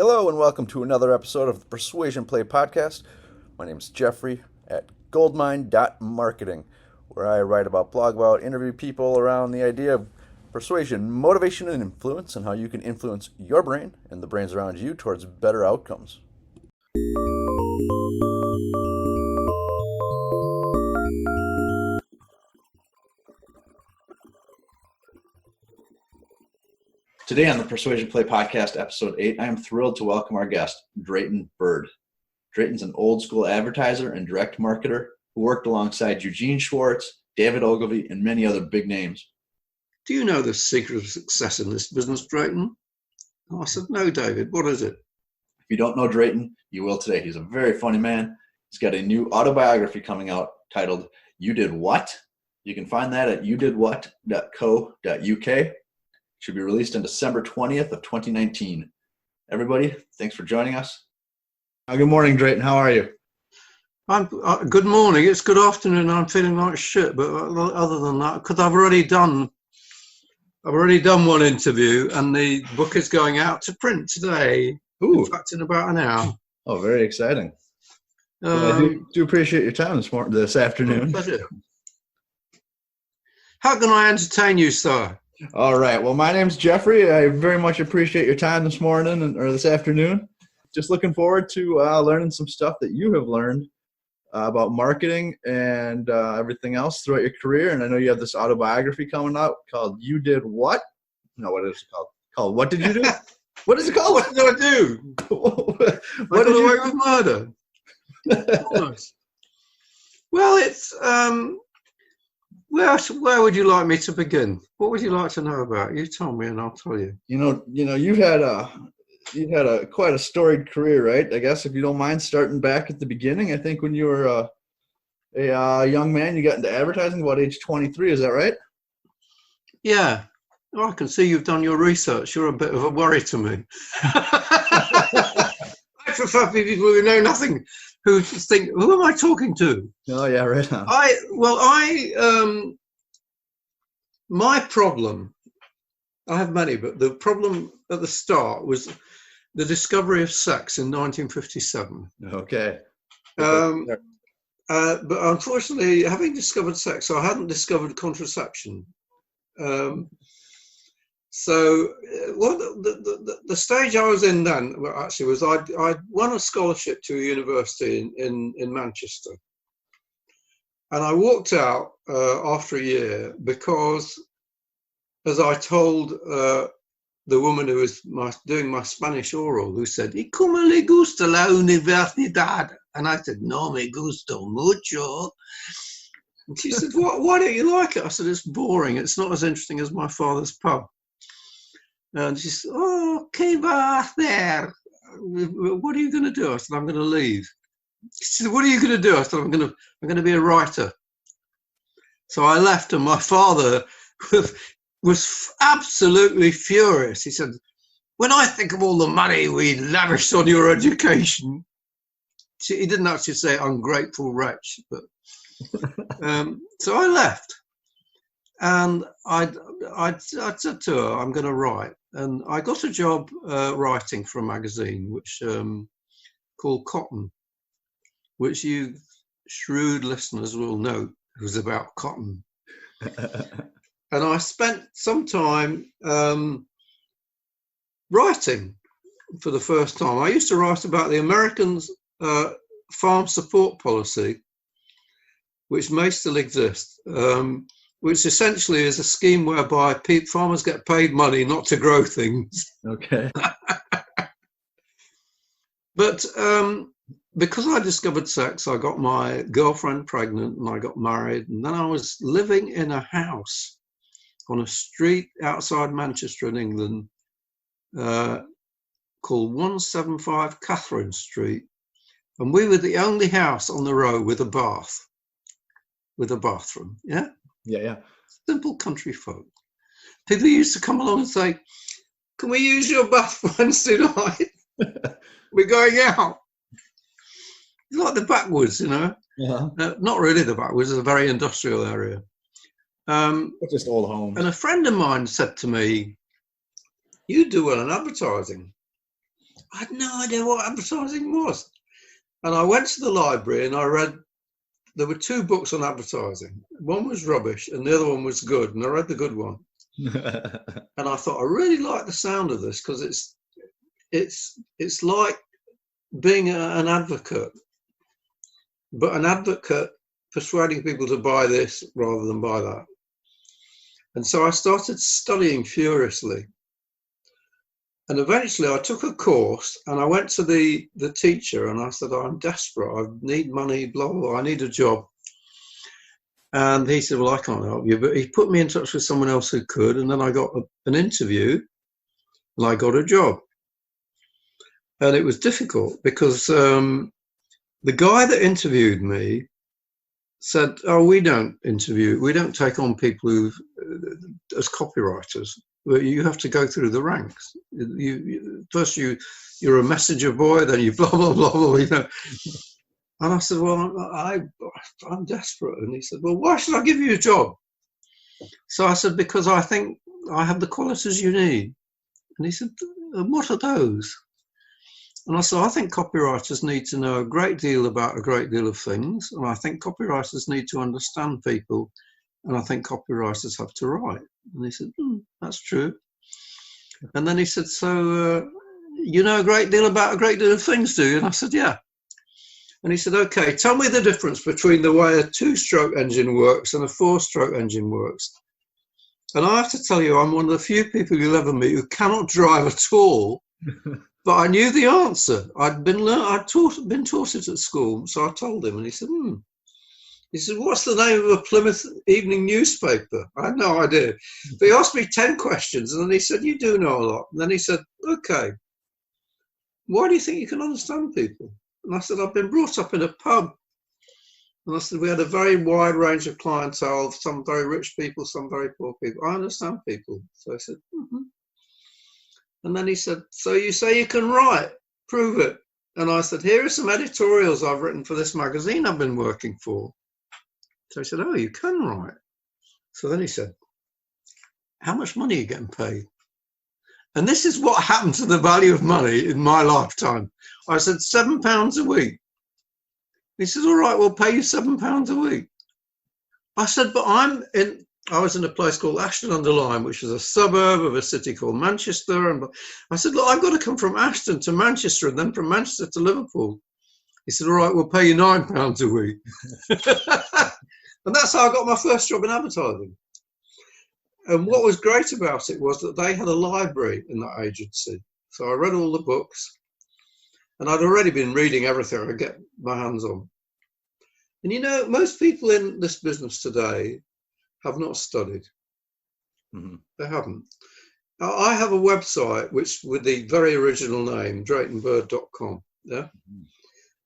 Hello and welcome to another episode of the Persuasion Play podcast. My name is Jeffrey at goldmine.marketing, where I write blog about, interview people around the idea of persuasion, motivation, and influence, and how you can influence your brain and the brains around you towards better outcomes. Today on the Persuasion Play podcast, episode 8, I am thrilled to welcome our guest, Drayton Bird. Drayton's an old school advertiser and direct marketer who worked alongside Eugene, Schwartz, David Ogilvy, and many other big names. Do you know the secret of success in this business, Drayton? I said, no, David, what is it? If you don't know Drayton, you will today. He's a very funny man. He's got a new autobiography coming out titled, You Did What? You can find that at youdidwhat.co.uk. Should be released on December 20th of 2019. Everybody, thanks for joining us. Good morning, Drayton. How are you? Good morning. It's good afternoon. I'm feeling like shit, but other than that, because I've already done one interview, and the book is going out to print today. Ooh. In fact, in about an hour. Oh, very exciting. I do appreciate your time this afternoon. Pleasure. How can I entertain you, sir? All right. Well, my name's Jeffrey. I very much appreciate your time this morning or this afternoon. Just looking forward to learning some stuff that you have learned about marketing and everything else throughout your career. And I know you have this autobiography coming out called You Did What? No, what is it called? Called What Did You Do? What is it called? What did I do? What did you do? With murder. Nice. Well, it's where would you like me to begin? What would you like to know about? You tell me, and I'll tell you. You know, you've had quite a storied career, right? I guess if you don't mind starting back at the beginning. I think when you were a young man, you got into advertising about age 23. Is that right? Yeah. Oh, I can see you've done your research. You're a bit of a worry to me. I prefer people who know nothing, who just think, who am I talking to? Oh, yeah, right on. My problem, I have many, but the problem at the start was the discovery of sex in 1957. Okay. But unfortunately, having discovered sex, I hadn't discovered contraception. So the stage I was in then, actually, was I'd won a scholarship to a university in Manchester. And I walked out after a year because, as I told the woman who was doing my Spanish oral, who said, ¿Y cómo le gusta la universidad? And I said, no me gusta mucho. And she said, why don't you like it? I said, it's boring. It's not as interesting as my father's pub. And she said, oh, ¿qué va a hacer? What are you going to do? I said, I'm going to leave. She said, what are you going to do? I said, I'm going to be a writer. So I left, and my father was absolutely furious. He said, when I think of all the money we lavished on your education, he didn't actually say ungrateful wretch, but so I left. And I said to her, I'm going to write. And I got a job writing for a magazine which called Cotton, which you shrewd listeners will note was about cotton. And I spent some time writing for the first time. I used to write about the Americans' farm support policy, which may still exist, which essentially is a scheme whereby farmers get paid money not to grow things. Okay. But because I discovered sex, I got my girlfriend pregnant and I got married. And then I was living in a house on a street outside Manchester in England called 175 Catherine Street. And we were the only house on the road with a bathroom. Yeah? Yeah. Simple country folk. People used to come along and say, can we use your bath Wednesday night? We're going out. It's like the backwoods, you know. Yeah. Not really the backwoods, it's a very industrial area. Just old homes. And a friend of mine said to me, you do well in advertising. I had no idea what advertising was. And I went to the library and I read, there were 2 books on advertising. One was rubbish and the other one was good. And I read the good one. And I thought, I really like the sound of this, because it's like being an advocate, but an advocate persuading people to buy this rather than buy that. And so I started studying furiously. And eventually I took a course and I went to the teacher and I said, I'm desperate, I need money, blah, blah, blah, I need a job. And he said, well, I can't help you. But he put me in touch with someone else who could. And then I got an interview and I got a job. And it was difficult because the guy that interviewed me said, oh, we don't take on people who, as copywriters. You have to go through the ranks. First you're a messenger boy, then you blah, blah, blah, blah, you know. And I said, well, I'm desperate. And he said, well, why should I give you a job? So I said, because I think I have the qualities you need. And he said, what are those? And I said, I think copywriters need to know a great deal about a great deal of things. And I think copywriters need to understand people. And I think copywriters have to write. And he said, that's true. And then he said, so you know a great deal about a great deal of things, do you? And I said, yeah. And he said, okay, tell me the difference between the way a 2-stroke engine works and a 4-stroke engine works. And I have to tell you, I'm one of the few people you'll ever meet who cannot drive at all. But I knew the answer. I'd been taught it at school. So I told him, and he said, He said, what's the name of a Plymouth evening newspaper? I had no idea. But he asked me 10 questions, and then he said, you do know a lot. And then he said, okay, why do you think you can understand people? And I said, I've been brought up in a pub. And I said, we had a very wide range of clientele, some very rich people, some very poor people. I understand people. So I said, And then he said, so you say you can write, prove it. And I said, here are some editorials I've written for this magazine I've been working for. So he said, oh, you can write. So then he said, how much money are you getting paid? And this is what happened to the value of money in my lifetime. I said, £7 a week. He said, all right, we'll pay you £7 a week. I said, but I was in a place called Ashton-under-Lyne, which is a suburb of a city called Manchester. And I said, look, I've got to come from Ashton to Manchester and then from Manchester to Liverpool. He said, all right, we'll pay you £9 a week. And that's how I got my first job in advertising. And what was great about it was that they had a library in that agency. So I read all the books, and I'd already been reading everything I could get my hands on. And you know, most people in this business today have not studied. They haven't. I have a website which with the very original name, DraytonBird.com. Yeah.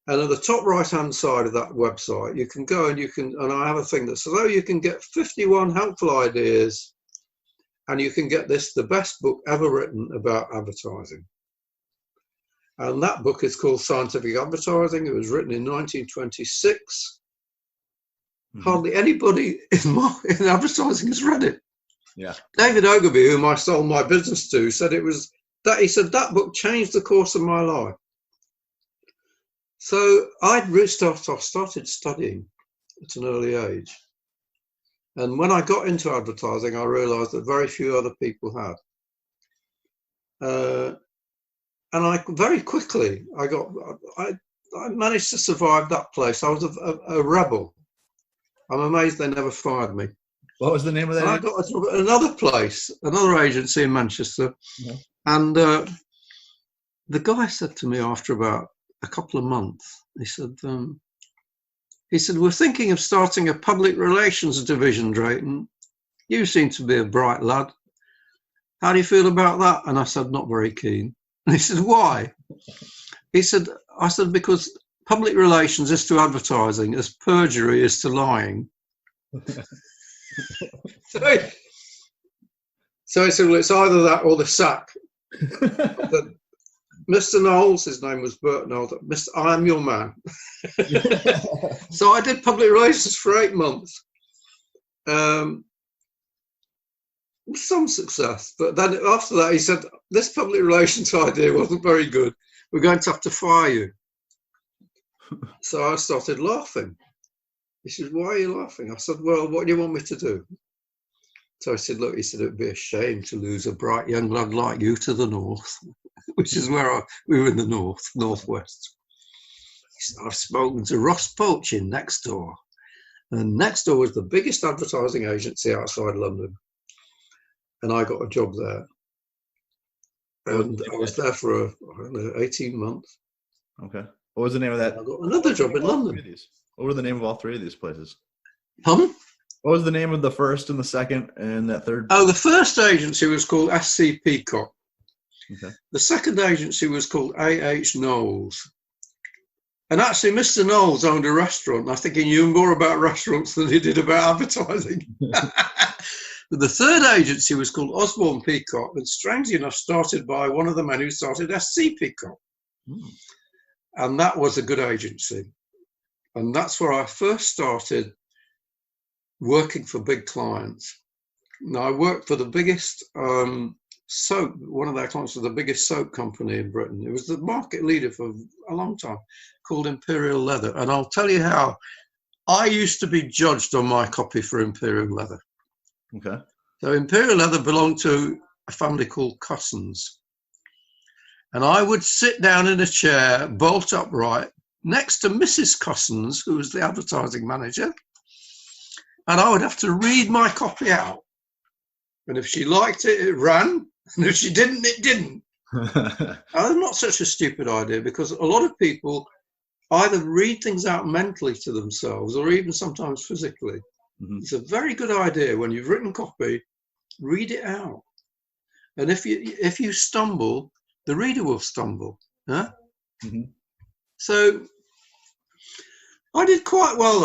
And at the top right-hand side of that website, you can go and and I have a thing that says, oh, you can get 51 helpful ideas, and you can get this, the best book ever written about advertising. And that book is called Scientific Advertising. It was written in 1926. Hardly anybody in advertising has read it. Yeah. David Ogilvy, whom I sold my business to, said he said that book changed the course of my life. So I started studying at an early age. And when I got into advertising, I realized that very few other people had. And I very quickly, I managed to survive that place. I was a rebel. I'm amazed they never fired me. What was the name of that? I got another place, another agency in Manchester. Yeah. And the guy said to me after about a couple of months, he said, we're thinking of starting a public relations division, Drayton. You seem to be a bright lad. How do you feel about that? And I said, not very keen. And he said, why? I said, because public relations is to advertising as perjury is to lying. So he said, well, it's either that or the sack. Mr. Knowles, his name was Bert Knowles, I am your man. So I did public relations for 8 months. Some success, but then after that he said, this public relations idea wasn't very good. we're going to have to fire you. So I started laughing. He said, why are you laughing? I said, well, what do you want me to do? So I said, look, he said, it'd be a shame to lose a bright young lad like you to the north, which is where we were in the northwest. He said, I've spoken to Ross Poaching next door. And next door was the biggest advertising agency outside London. And I got a job there. And I was there for, I don't know, 18 months. Okay. What was the name of that? I got another job in London. What were the name of all three of these places? Pardon? What was the name of the first and the second and that third? Oh, the first agency was called SC Peacock. Okay. The second agency was called AH Knowles. And actually, Mr. Knowles owned a restaurant. I think he knew more about restaurants than he did about advertising. But the third agency was called Osborne Peacock, and strangely enough, started by one of the men who started SC Peacock. And that was a good agency. And that's where I first started working for big clients. Now, I worked for the biggest soap, one of their clients was the biggest soap company in Britain. It was the market leader for a long time, called Imperial Leather. And I'll tell you how I used to be judged on my copy for Imperial Leather. Okay. So Imperial Leather belonged to a family called Cossons. And I would sit down in a chair, bolt upright, next to Mrs. Cossons, who was the advertising manager. And I would have to read my copy out. And if she liked it, it ran. And if she didn't, it didn't. I'm not such a stupid idea, because a lot of people either read things out mentally to themselves or even sometimes physically. Mm-hmm. It's a very good idea when you've written copy, read it out. And if you stumble, the reader will stumble. Huh? Mm-hmm. So I did quite well.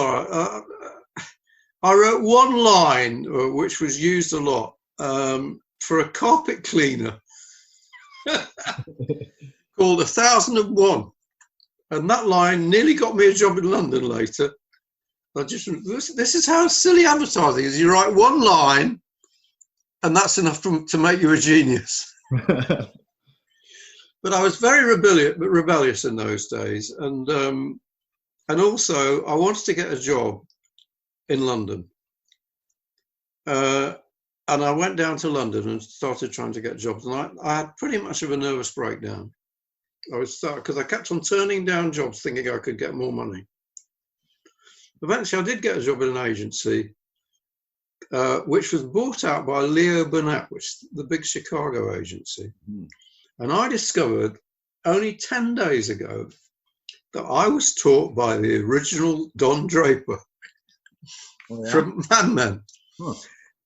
I wrote one line, which was used a lot, for a carpet cleaner called 1001. And that line nearly got me a job in London later. This is how silly advertising is. You write one line and that's enough to make you a genius. But I was very rebellious in those days. And also I wanted to get a job in London. And I went down to London and started trying to get jobs. And I had pretty much of a nervous breakdown. Because I kept on turning down jobs thinking I could get more money. Eventually I did get a job in an agency, which was bought out by Leo Burnett, which is the big Chicago agency. Mm. And I discovered only 10 days ago that I was taught by the original Don Draper from Mad Men. Huh.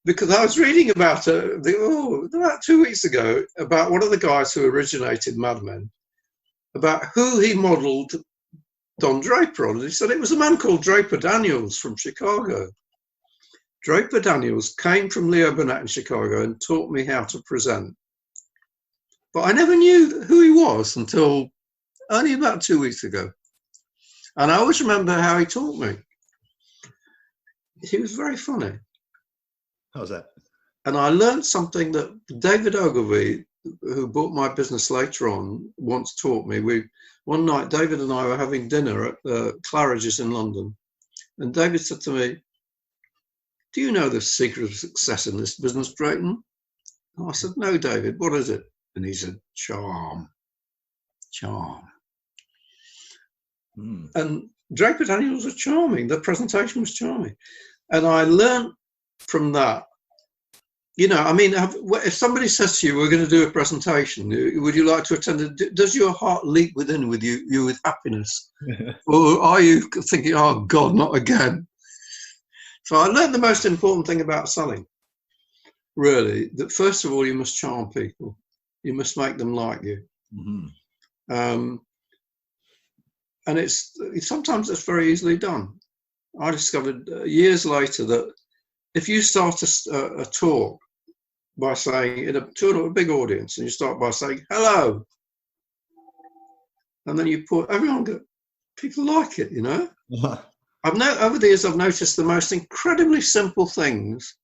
Because I was reading about about 2 weeks ago about one of the guys who originated Mad Men, about who he modelled Don Draper on. And he said it was a man called Draper Daniels from Chicago. Draper Daniels came from Leo Burnett in Chicago and taught me how to present. But I never knew who he was until only about 2 weeks ago. And I always remember how he taught me. He was very funny. How's that? And I learned something that David Ogilvy, who bought my business later on, once taught me. One night, David and I were having dinner at Claridge's in London. And David said to me, "Do you know the secret of success in this business, Drayton?" And I said, "No, David, what is it?" And he said, "Charm. Charm." Mm. And Draper Daniels was charming. The presentation was charming. And I learned from that, if somebody says to you, "We're going to do a presentation, would you like to attend it?" Does your heart leap within with you with happiness? Or are you thinking, "Oh God, not again"? So I learned the most important thing about selling, really, that first of all, you must charm people. You must make them like you. Mm-hmm. And sometimes it's very easily done. I discovered years later that if you start a talk by saying, in a big audience, and you start by saying, "Hello," and then you put, people like it, Uh-huh. Over the years, I've noticed the most incredibly simple things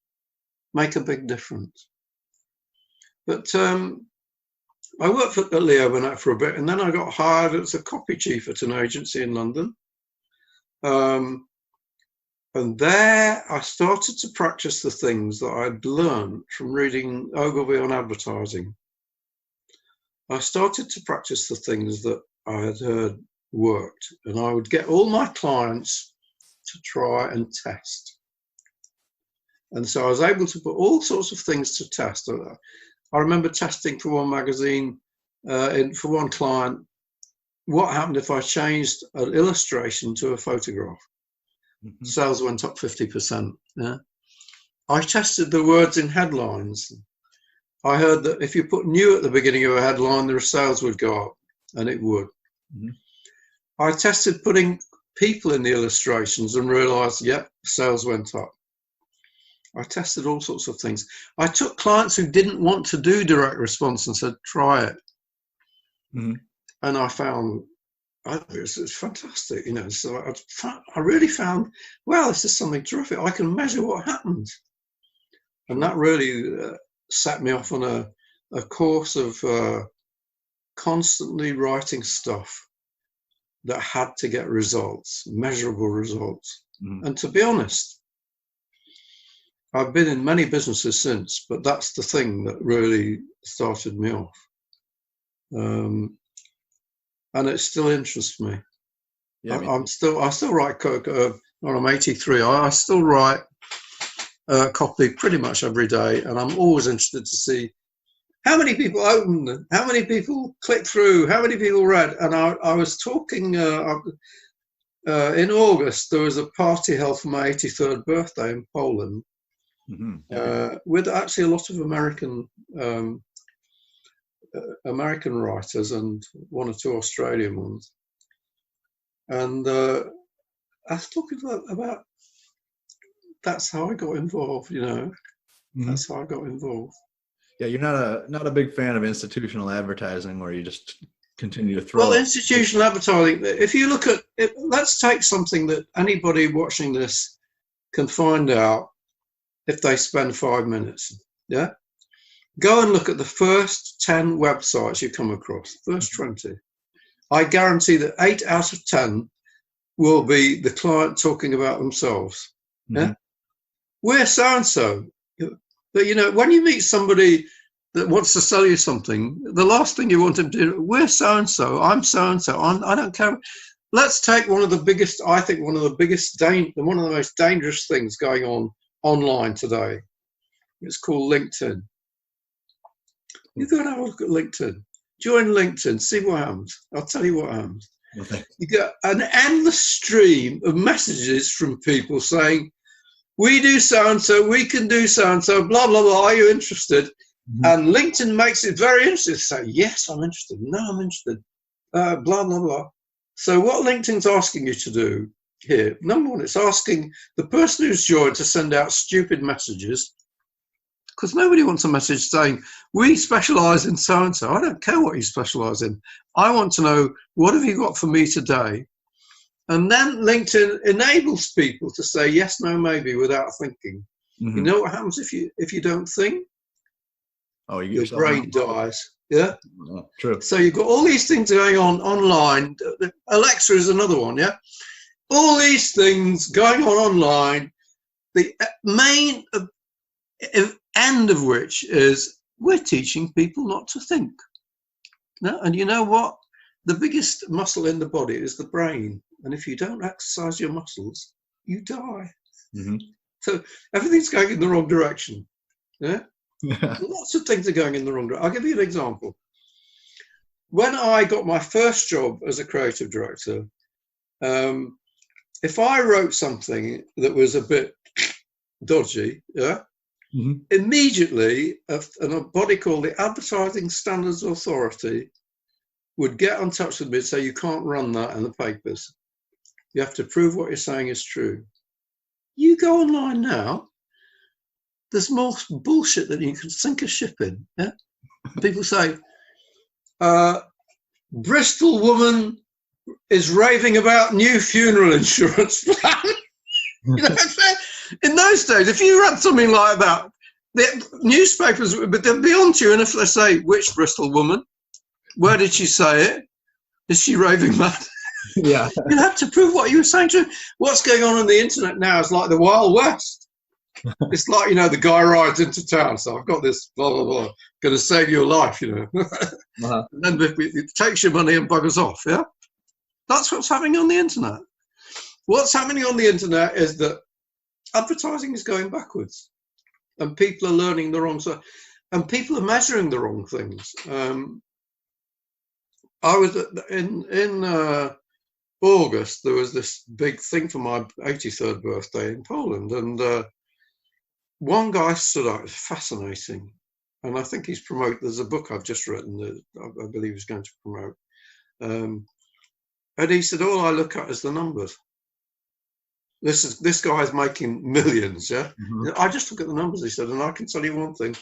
make a big difference. But I worked at Leo Burnett for a bit, and then I got hired as a copy chief at an agency in London. And there I started to practice the things that I'd learned from reading Ogilvy on advertising. I started to practice the things that I had heard worked, and I would get all my clients to try and test. And so I was able to put all sorts of things to test. I remember testing for one magazine, for one client, what happened if I changed an illustration to a photograph? Mm-hmm. Sales went up 50%. Yeah. I tested the words in headlines. I heard that if you put new at the beginning of a headline, the sales would go up, and it would. Mm-hmm. I tested putting people in the illustrations and realized, yep, sales went up. I tested all sorts of things. I took clients who didn't want to do direct response and said, try it. Mm-hmm. And I found, it's fantastic, you know. So I really found, well, this is something terrific. I can measure what happens. And that really set me off on a course of constantly writing stuff that had to get results, measurable results. Mm. And to be honest, I've been in many businesses since, but that's the thing that really started me off. And it still interests me. Yeah, I still write when I'm 83. I still write copy pretty much every day, and I'm always interested to see how many people opened them, how many people clicked through, how many people read. And I was talking in August. There was a party held for my 83rd birthday in Poland, mm-hmm. With actually a lot of American writers and one or two Australian ones. And I was talking about that's how I got involved, you know. Mm-hmm. That's how I got involved. Yeah, you're not a big fan of institutional advertising where you just continue to throw. Well, institutional advertising, if you look at it, let's take something that anybody watching this can find out if they spend 5 minutes. Yeah? Go and look at the first 10 websites you come across, first 20. I guarantee that 8 out of 10 will be the client talking about themselves. Yeah? Mm-hmm. We're so-and-so. But, you know, when you meet somebody that wants to sell you something, the last thing you want them to do, we're so-and-so, I'm so-and-so, I don't care. Let's take one of the most dangerous things going on online today. It's called LinkedIn. You go and have a look at LinkedIn. Join LinkedIn, see what happens. I'll tell you what happens. Okay. You get an endless stream of messages from people saying, we do so-and-so, we can do so-and-so, blah, blah, blah, are you interested? Mm-hmm. And LinkedIn makes it very interesting to say, yes, I'm interested, no, I'm interested, blah, blah, blah. So what LinkedIn's asking you to do here, number one, it's asking the person who's joined to send out stupid messages, because nobody wants a message saying, we specialize in so-and-so. I don't care what you specialize in. I want to know, what have you got for me today? And then LinkedIn enables people to say yes, no, maybe without thinking. Mm-hmm. You know what happens if you don't think? Oh, your brain dies. Yeah, true. So you've got all these things going on online. Alexa is another one. Yeah, all these things going on online. The main end of which is we're teaching people not to think. No, and you know what? The biggest muscle in the body is the brain. And if you don't exercise your muscles, you die. Mm-hmm. So everything's going in the wrong direction. Yeah? Lots of things are going in the wrong direction. I'll give you an example. When I got my first job as a creative director, if I wrote something that was a bit dodgy, yeah, mm-hmm. immediately a body called the Advertising Standards Authority would get in touch with me and say, you can't run that in the papers. You have to prove what you're saying is true. You go online now, there's more bullshit than you can sink a ship in. Yeah? People say, Bristol woman is raving about new funeral insurance plan. You know, in those days, if you read something like that, the newspapers would be on to you, and if they say, which Bristol woman? Where did she say it? Is she raving mad? Yeah. You have to prove what you were saying to him. What's going on the internet now is like the Wild West. It's like, the guy rides into town. So I've got this, blah, blah, blah, going to save your life, Uh-huh. And then it takes your money and buggers off, yeah? That's what's happening on the internet. What's happening on the internet is that advertising is going backwards. And people are learning the wrong stuff. And people are measuring the wrong things. I was in August, there was this big thing for my 83rd birthday in Poland. And one guy stood out, it was fascinating. And I think he's there's a book I've just written that I believe he's going to promote. And he said, all I look at is the numbers. This guy is making millions, yeah? Mm-hmm. I just look at the numbers, he said, and I can tell you one thing.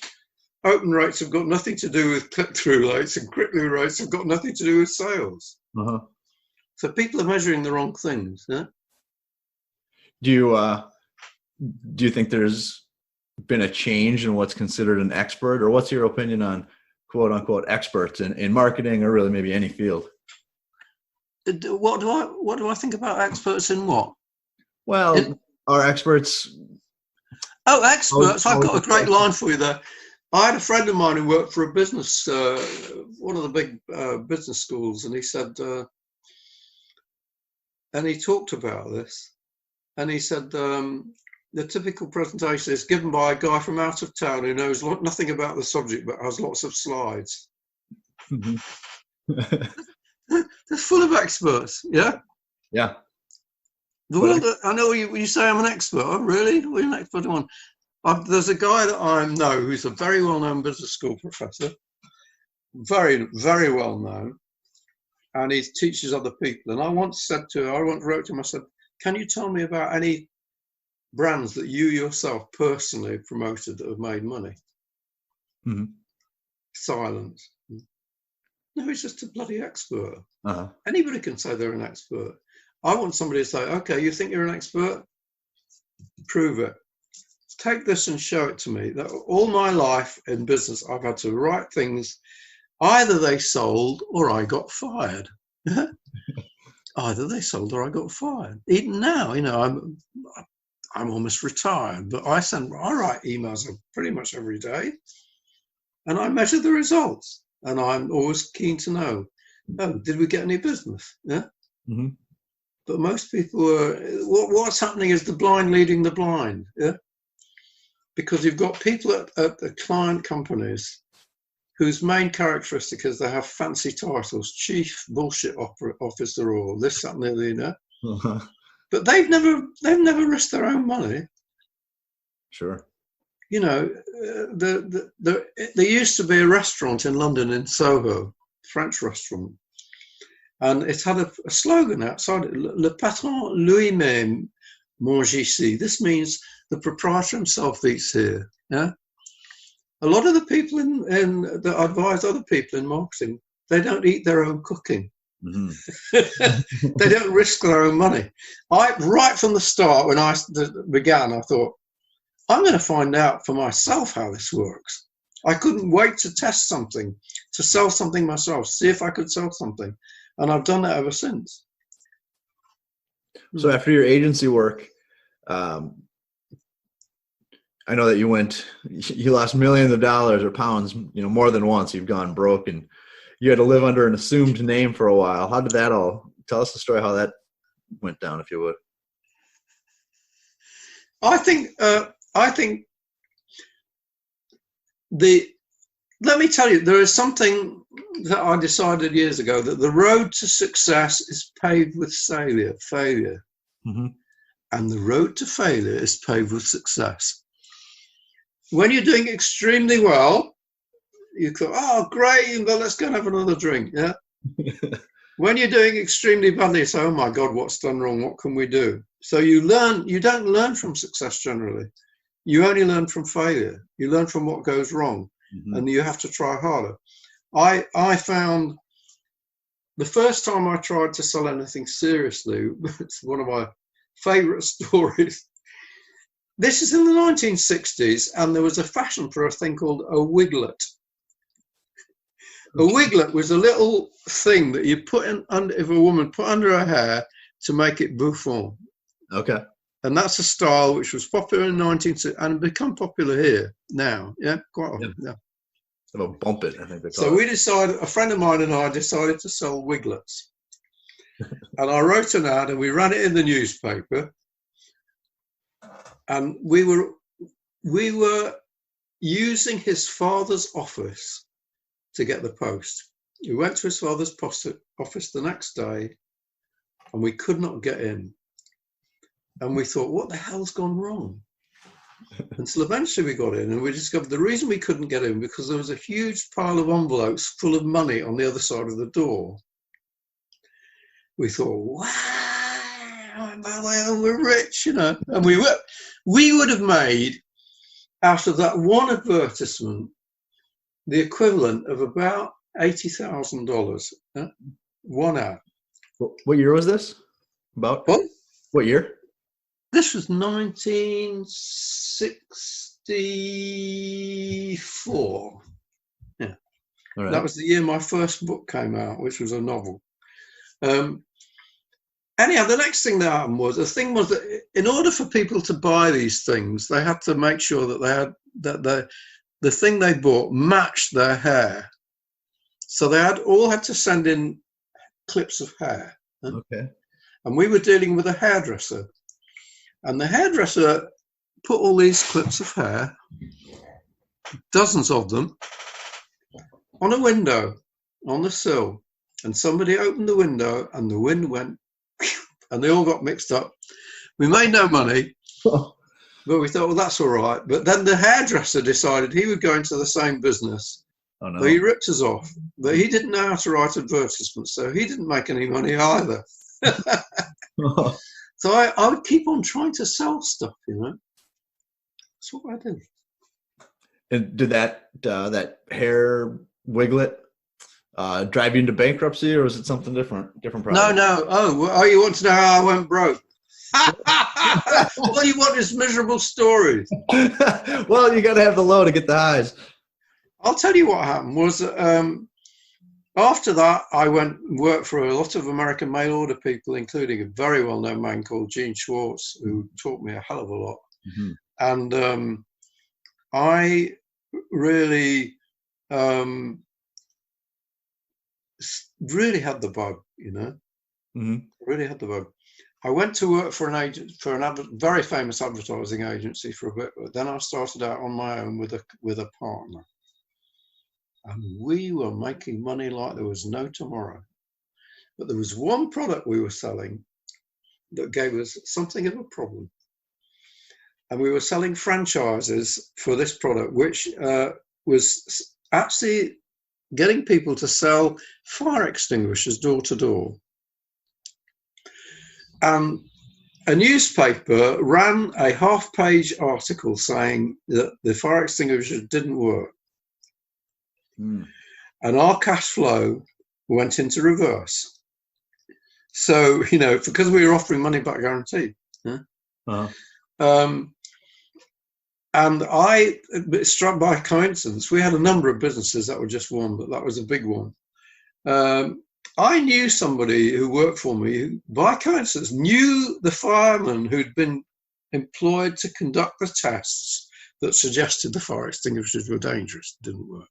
Open rates have got nothing to do with click-through rates, and click-through rates have got nothing to do with sales. Uh-huh. So people are measuring the wrong things, yeah? Do you think there's been a change in what's considered an expert, or what's your opinion on quote unquote experts in marketing, or really maybe any field? What do I think about experts in what? Well, are experts? Oh, experts! I've got a great line for you there. I had a friend of mine who worked for a business, one of the big business schools, and he said, and he talked about this, and he said the typical presentation is given by a guy from out of town who knows nothing about the subject but has lots of slides. Mm-hmm. They're full of experts, yeah? Yeah. The world, I know you say I'm an expert. Oh, really? What are you an expert on? There's a guy that I know who's a very well-known business school professor, very, very well-known, and he teaches other people. And I once wrote to him, I said, can you tell me about any brands that you yourself personally promoted that have made money? Mm-hmm. Silence. No, he's just a bloody expert. Uh-huh. Anybody can say they're an expert. I want somebody to say, okay, you think you're an expert? Prove it. Take this and show it to me. That all my life in business, I've had to write things. Either they sold or I got fired. Either they sold or I got fired. Even now, I'm almost retired, but I write emails pretty much every day, and I measure the results. And I'm always keen to know, did we get any business? Yeah. Mm-hmm. But most people what's happening is the blind leading the blind. Yeah. Because you've got people at the client companies whose main characteristic is they have fancy titles, chief bullshit officer, or this, that, and the other, Uh-huh. But they've never risked their own money. Sure. There used to be a restaurant in London in Soho, French restaurant, and it had a slogan outside it: "Le patron lui-même mange ici." This means the proprietor himself eats here. Yeah. A lot of the people that advise other people in marketing, they don't eat their own cooking. Mm-hmm. They don't risk their own money. Right from the start, when I began, I thought, I'm going to find out for myself how this works. I couldn't wait to test something, to sell something myself, see if I could sell something. And I've done that ever since. So after your agency work, I know that you lost millions of dollars or pounds, more than once. You've gone broke and you had to live under an assumed name for a while. How did that all, tell us the story, how that went down, if you would. I think let me tell you, there is something that I decided years ago, that the road to success is paved with failure. Mm-hmm. And the road to failure is paved with success. When you're doing extremely well, you go, oh, great, well, let's go and have another drink. Yeah. When you're doing extremely badly, you say, oh my God, what's done wrong? What can we do? So you don't learn from success generally. You only learn from failure. You learn from what goes wrong. Mm-hmm. And you have to try harder. I found the first time I tried to sell anything seriously, it's one of my favorite stories. This is in the 1960s, and there was a fashion for a thing called a wiglet. A wiglet was a little thing that you put in under, if a woman put under her hair to make it bouffant. Okay. And that's a style which was popular in the 19th and become popular here now. Yeah, quite often. Yeah. It'll bump it, I think they call So it. we decided, a friend of mine and I decided to sell wiglets. And I wrote an ad and we ran it in the newspaper. And we were using his father's office to get the post. We went to his father's office the next day and we could not get in. And we thought, what the hell's gone wrong? Until eventually we got in and we discovered the reason we couldn't get in because there was a huge pile of envelopes full of money on the other side of the door. We thought, wow, we're rich, you know. And we would have made, after that one advertisement, the equivalent of about $80,000. One ad. What year was this? About? What year? This was 1964. Yeah. All right. That was the year my first book came out, which was a novel. Anyhow, the next thing that happened was, that in order for people to buy these things, they had to make sure that they had the thing they bought matched their hair. So they all had to send in clips of hair. Okay. And we were dealing with a hairdresser. And the hairdresser put all these clips of hair, dozens of them, on a window, on the sill. And somebody opened the window and the wind went, and they all got mixed up. We made no money, but we thought, well, that's all right. But then the hairdresser decided he would go into the same business. Oh, no. So he ripped us off. But he didn't know how to write advertisements, so he didn't make any money either. So I would keep on trying to sell stuff, you know. That's what I did. And did that hair wiglet drive you into bankruptcy, or was it something different? Different problem? No. Oh, you want to know how I went broke? All you want is miserable stories. Well, you got to have the low to get the highs. I'll tell you what happened was after that, I went and worked for a lot of American mail order people, including a very well-known man called Eugene Schwartz, who taught me a hell of a lot. Mm-hmm. And I really had the bug, you know. Mm-hmm. Really had the bug. I went to work for a very famous advertising agency for a bit, but then I started out on my own with a partner. And we were making money like there was no tomorrow. But there was one product we were selling that gave us something of a problem. And we were selling franchises for this product, which was actually getting people to sell fire extinguishers door to door. And a newspaper ran a half-page article saying that the fire extinguisher didn't work. And our cash flow went into reverse. So, you know, because we were offering money back guarantee. Yeah? Uh-huh. And I, struck by coincidence, we had a number of businesses, that were just one, but that was a big one. I knew somebody who worked for me who, by coincidence, knew the fireman who'd been employed to conduct the tests that suggested the fire extinguishers were dangerous, didn't work.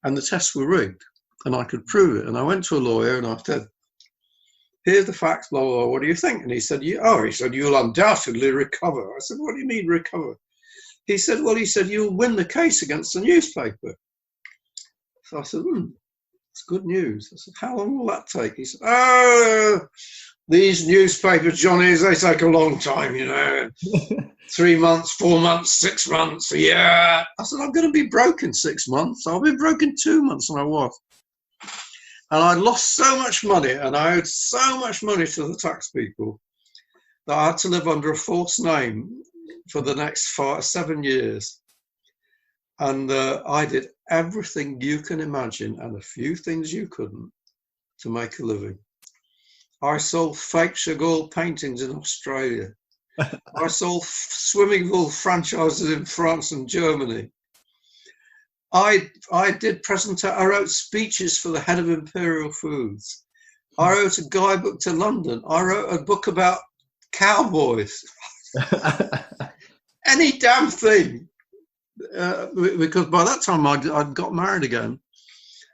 And the tests were rigged, and I could prove it. And I went to a lawyer and I said, here's the facts, blah, blah, blah, what do you think? And he said, you'll undoubtedly recover. I said, what do you mean recover? He said, you'll win the case against the newspaper. So I said, it's good news. I said, how long will that take? He said, these newspaper Johnnies, they take a long time, you know. 3 months, 4 months, 6 months, a year. I said, I'm going to be broke in 6 months. I'll be broke in 2 months, and I was. And I lost so much money, and I owed so much money to the tax people that I had to live under a false name for the next 7 years. And I did everything you can imagine and a few things you couldn't to make a living. I sold fake Chagall paintings in Australia. I sold swimming pool franchises in France and Germany. I wrote speeches for the head of Imperial Foods. I wrote a guidebook to London. I wrote a book about cowboys. Any damn thing. Because by that time I'd got married again.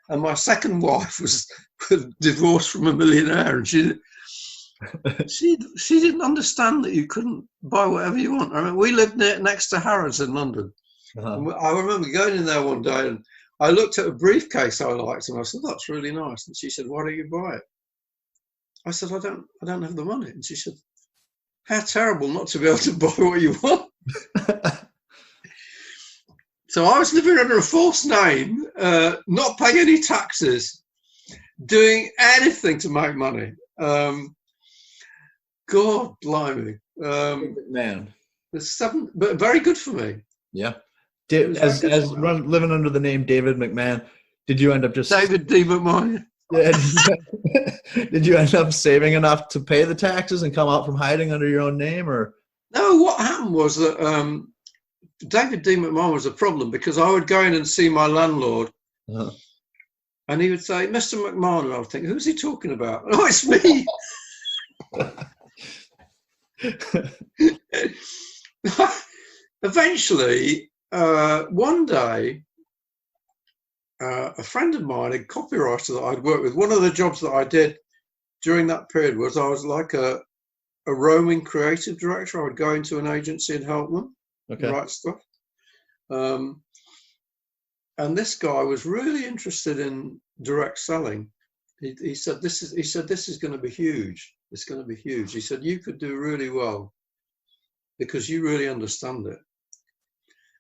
And my second wife was divorced from a millionaire. And she didn't understand that you couldn't buy whatever you want. I mean, we lived next to Harrods in London. Uh-huh. I remember going in there one day and I looked at a briefcase I liked and I said, that's really nice. And she said, why don't you buy it? I said, I don't have the money. And she said, how terrible not to be able to buy what you want. So I was living under a false name, not paying any taxes, doing anything to make money. God blimey. Man. But very good for me. Yeah. Living under the name David McMahon, did you end up just David D. McMahon? Yeah, did you end up saving enough to pay the taxes and come out from hiding under your own name, or? No, what happened was that David D. McMahon was a problem because I would go in and see my landlord, uh-huh. and he would say, Mr. McMahon, and I would think, who's he talking about? Oh, it's me. Eventually, one day, a friend of mine, a copywriter that I'd worked with, one of the jobs that I did during that period was I was like a roaming creative director. I would go into an agency and help them write stuff. And this guy was really interested in direct selling. He said, this is going to be huge. It's going to be huge. He said, you could do really well because you really understand it.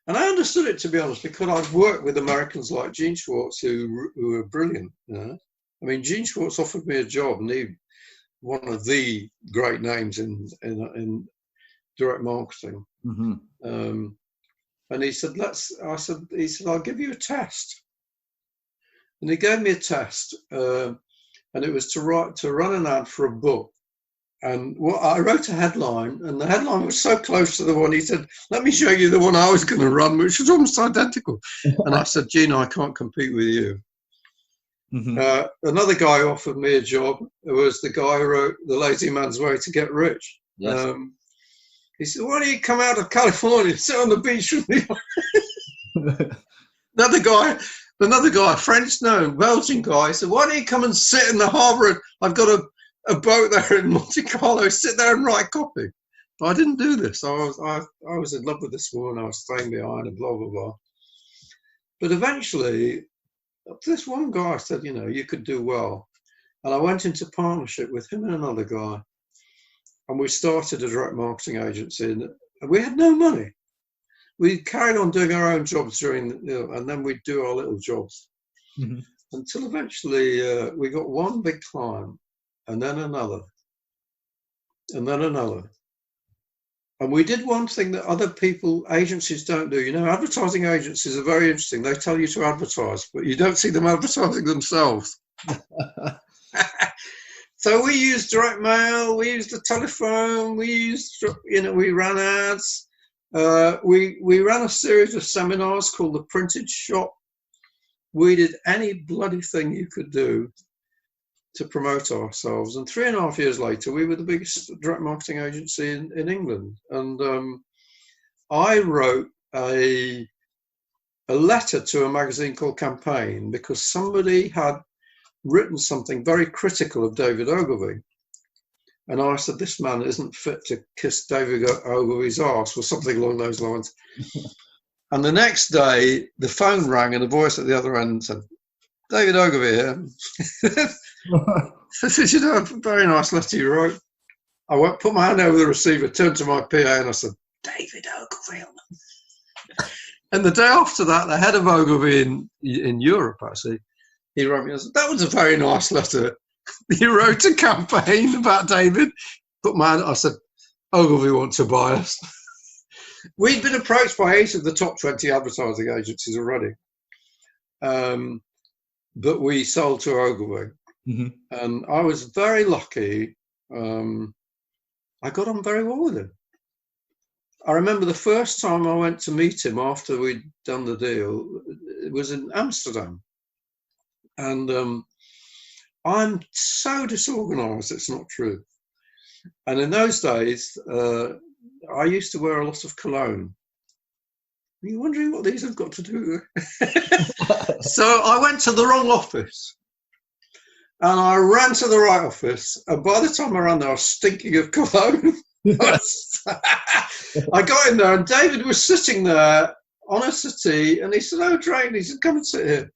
And I understood it, to be honest, because I've worked with Americans like Gene Schwartz who are brilliant. You know? I mean, Gene Schwartz offered me a job, and he one of the great names in direct marketing. Mm-hmm. And he said, I'll give you a test. And he gave me a test, and it was to run an ad for a book. And I wrote a headline, and the headline was so close to the one. He said, let me show you the one I was going to run, which was almost identical. And I said, Gene, I can't compete with you. Mm-hmm. Another guy offered me a job. It was the guy who wrote The Lazy Man's Way to Get Rich. Yes. He said, why don't you come out of California, sit on the beach with me? Another guy, French, no, Belgian guy, said, why don't you come and sit in the harbour? I've got a boat there in Monte Carlo, sit there and write copy. But I didn't do this. I was in love with this woman. I was staying behind and blah, blah, blah. But eventually, this one guy said, you could do well. And I went into partnership with him and another guy. And we started a direct marketing agency. And we had no money. We carried on doing our own jobs and then we'd do our little jobs. Mm-hmm. Until eventually we got one big client. And then another, and then another. And we did one thing that other agencies don't do. Advertising agencies are very interesting. They tell you to advertise, but you don't see them advertising themselves. So we used direct mail, we used the telephone, we ran ads. We ran a series of seminars called The Printed Shop. We did any bloody thing you could do to promote ourselves, and 3.5 years later we were the biggest direct marketing agency in England. And I wrote a letter to a magazine called Campaign because somebody had written something very critical of David Ogilvy, and I said, this man isn't fit to kiss David Ogilvy's arse, or something along those lines. And the next day the phone rang and a voice at the other end said, David Ogilvy here. I said, a very nice letter you wrote. I went, put my hand over the receiver, turned to my PA and I said, David Ogilvy. And the day after that, the head of Ogilvy in Europe, actually, he wrote me and said, that was a very nice letter. You wrote a campaign about David. Put my hand, I said, Ogilvy wants to buy us. We'd been approached by 8 of the top 20 advertising agencies already. But we sold to Ogilvy. Mm-hmm. And I was very lucky. I got on very well with him. I remember the first time I went to meet him after we'd done the deal, it was in Amsterdam. And I'm so disorganized, it's not true. And in those days, I used to wear a lot of cologne. Are you wondering what these have got to do? So I went to the wrong office. And I ran to the right office. And by the time I ran there, I was stinking of cologne. I got in there, and David was sitting there on a settee, and he said, "Oh, Drayton," he said, "come and sit here."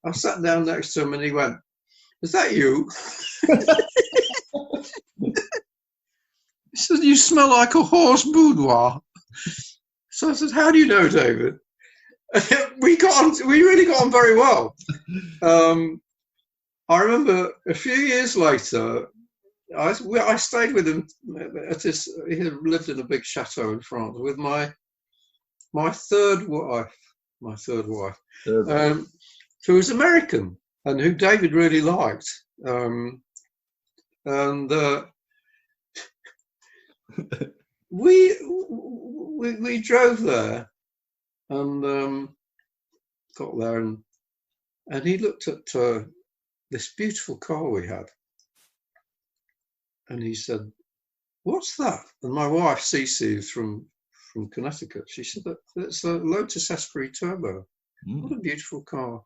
I sat down next to him, and he went, "Is that you?" He said, "You smell like a horse boudoir." So I said, "How do you know, David?" We really got on very well. I remember a few years later, I stayed with him at this. He lived in a big chateau in France with my third wife, who was American and who David really liked. We drove there and got there, and he looked at this beautiful car we had, and he said, "What's that?" And my wife, Cece, from Connecticut, she said that it's a Lotus Esprit Turbo. What a beautiful car.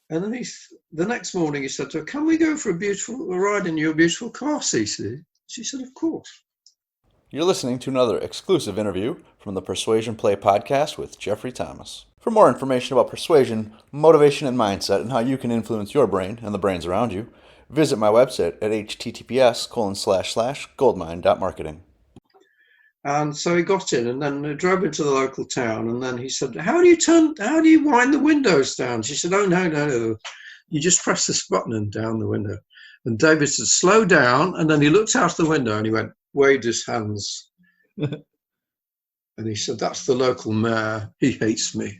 And then the next morning he said to her, "Can we go for a ride in your beautiful car, Cece?" She said, "Of course." You're listening to another exclusive interview from the Persuasion Play podcast with Jeffrey Thomas. For more information about persuasion, motivation, and mindset, and how you can influence your brain and the brains around you, visit my website at https://goldmine.marketing. And so he got in, and then drove into the local town, and then he said, how do you wind the windows down?" She said, "Oh, no. You just press this button and down the window." And David said, "Slow down." And then he looked out the window and he waved his hands. And he said, "That's the local mayor. He hates me."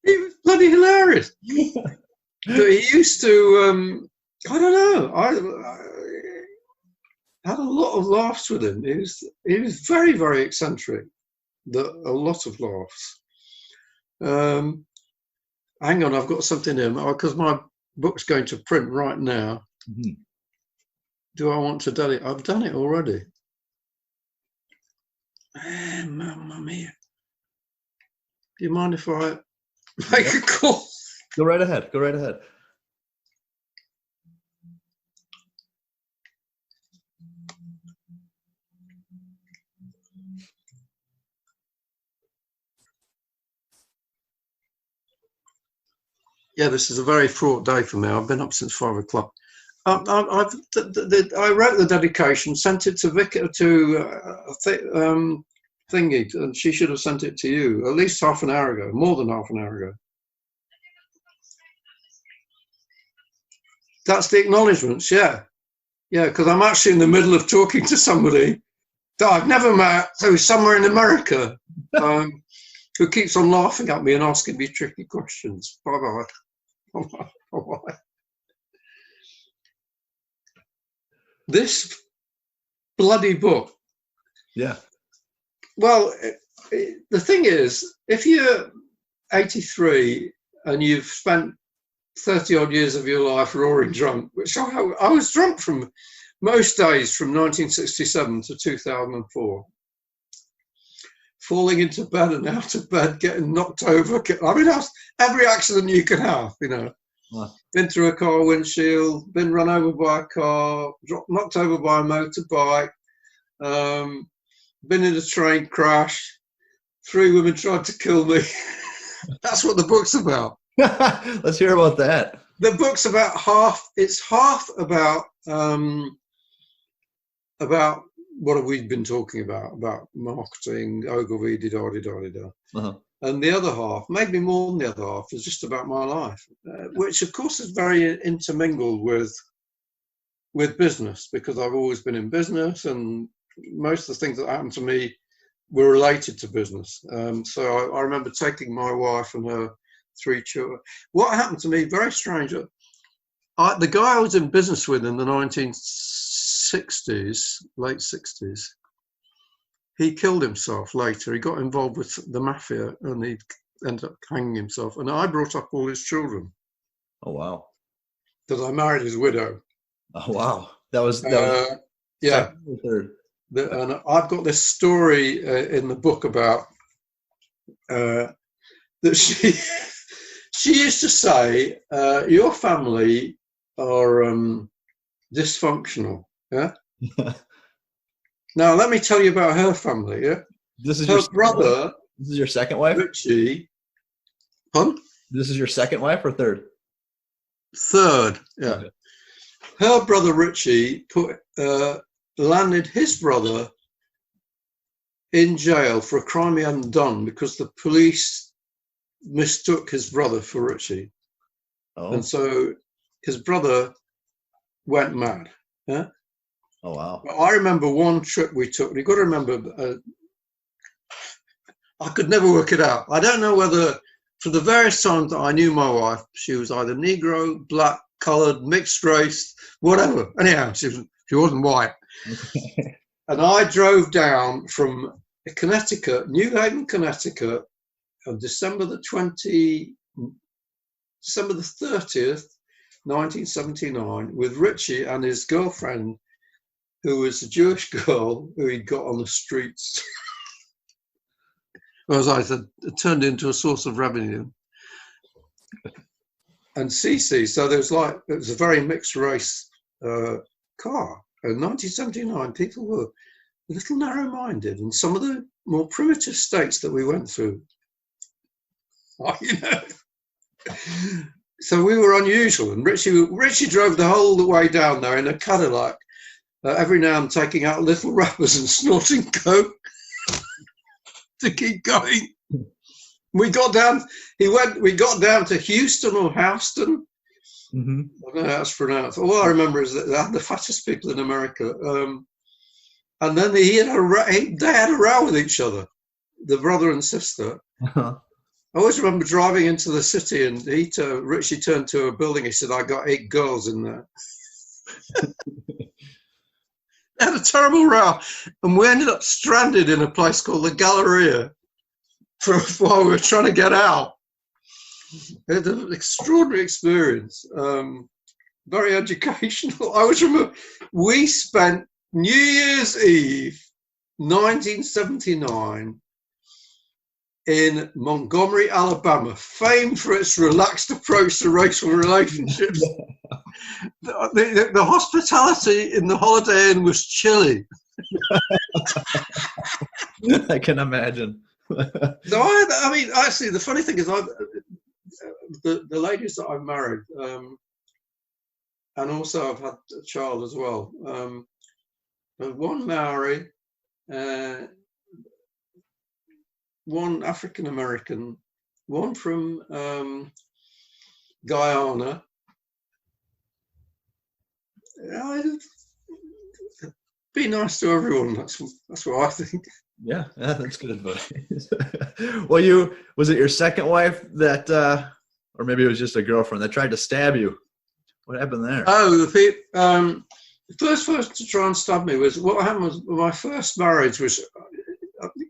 He was bloody hilarious. But he used to, I don't know, I had a lot of laughs with him. He was very, very eccentric. A lot of laughs. Hang on, I've got something here, because my book's going to print right now. Mm-hmm. Do I want to do it? I've done it already. Mamma mia. Do you mind if I make a call? Go right ahead. Yeah, this is a very fraught day for me. I've been up since 5 o'clock. I wrote the dedication, sent it to Thingy, and she should have sent it to you at least half an hour ago, more than half an hour ago. That's the acknowledgements, yeah, because I'm actually in the middle of talking to somebody that I've never met, who's somewhere in America, who keeps on laughing at me and asking me tricky questions. Bye-bye. Bye-bye. This bloody book. Yeah. Well, the thing is, if you're 83 and you've spent 30 odd years of your life roaring drunk, which I was drunk from most days from 1967 to 2004, falling into bed and out of bed, getting knocked over. I mean, that's every accident you can have, you know. Wow. Been through a car windshield, been run over by a car, knocked over by a motorbike, been in a train crash, 3 women tried to kill me. That's what the book's about. Let's hear about that. The book's about half about what have we been talking about marketing, Ogilvy, da-da-da-da-da. Uh-huh. And the other half, maybe more than the other half, is just about my life, which of course is very intermingled with business, because I've always been in business, and most of the things that happened to me were related to business. So I remember taking my wife and her 3 children. What happened to me, very strange, the guy I was in business with in the 1960s, late 60s, he killed himself later. He got involved with the mafia and he ended up hanging himself. And I brought up all his children. Oh, wow. Because I married his widow. Oh, wow. That was yeah. second or third? And I've got this story in the book about that she used to say, your family are dysfunctional. Yeah. Now let me tell you about her family. Yeah. This is her your brother. This is your second wife? Richie. Huh? This is your second wife or third? Third. Yeah. Okay. Her brother Richie landed his brother in jail for a crime he hadn't done because the police mistook his brother for Richie. Oh. And so his brother went mad. Yeah? Oh, wow. I remember one trip we took. You've got to remember, I could never work it out. I don't know whether, for the various times that I knew my wife, she was either Negro, black, coloured, mixed race, whatever. Anyhow, she wasn't white. And I drove down from Connecticut, New Haven, Connecticut, on December the 30th, 1979, with Richie and his girlfriend, who was a Jewish girl who he'd got on the streets. As I said, it turned into a source of revenue. And Cece, so it was a very mixed race car. In 1979, people were a little narrow-minded, and some of the more primitive states that we went through. You know. So we were unusual, and Richie drove the whole way down there in a Cadillac, every now and taking out little wrappers and snorting coke to keep going. We got down to Houston or Houston. Mm-hmm. I don't know how it's pronounced. All I remember is that they had the fattest people in America. And then they had a row with each other, the brother and sister. Uh-huh. I always remember driving into the city, and Richie turned to a building. He said, "I got 8 girls in there." They had a terrible row, and we ended up stranded in a place called the Galleria while we were trying to get out. It was an extraordinary experience, very educational. I always remember we spent New Year's Eve, 1979, in Montgomery, Alabama, famed for its relaxed approach to racial relationships. The hospitality in the Holiday Inn was chilly. I can imagine. So I mean, actually, the funny thing is, the ladies that I've married, and also I've had a child as well. One Maori, one African American, one from Guyana. Be nice to everyone. That's what I think. Yeah, that's good advice. Well, was it your second wife that, or maybe it was just a girlfriend that tried to stab you? What happened there? Oh, the first person to try and stab me was, what happened was, my first marriage was,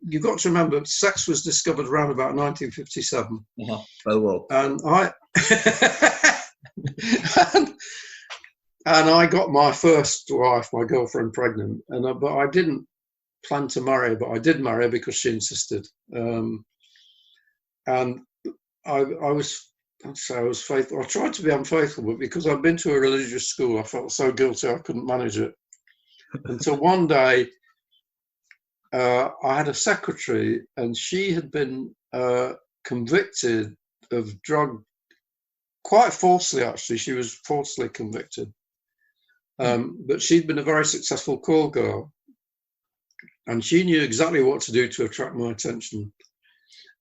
you've got to remember, sex was discovered around about 1957. Uh-huh. By the world. And and I got my first wife, my girlfriend, pregnant, but I didn't plan to marry her, but I did marry her because she insisted. And I was faithful. I tried to be unfaithful, but because I'd been to a religious school, I felt so guilty I couldn't manage it. Until one day, I had a secretary, and she had been convicted of drug, quite falsely actually. She was falsely convicted. But she'd been a very successful call girl, and she knew exactly what to do to attract my attention.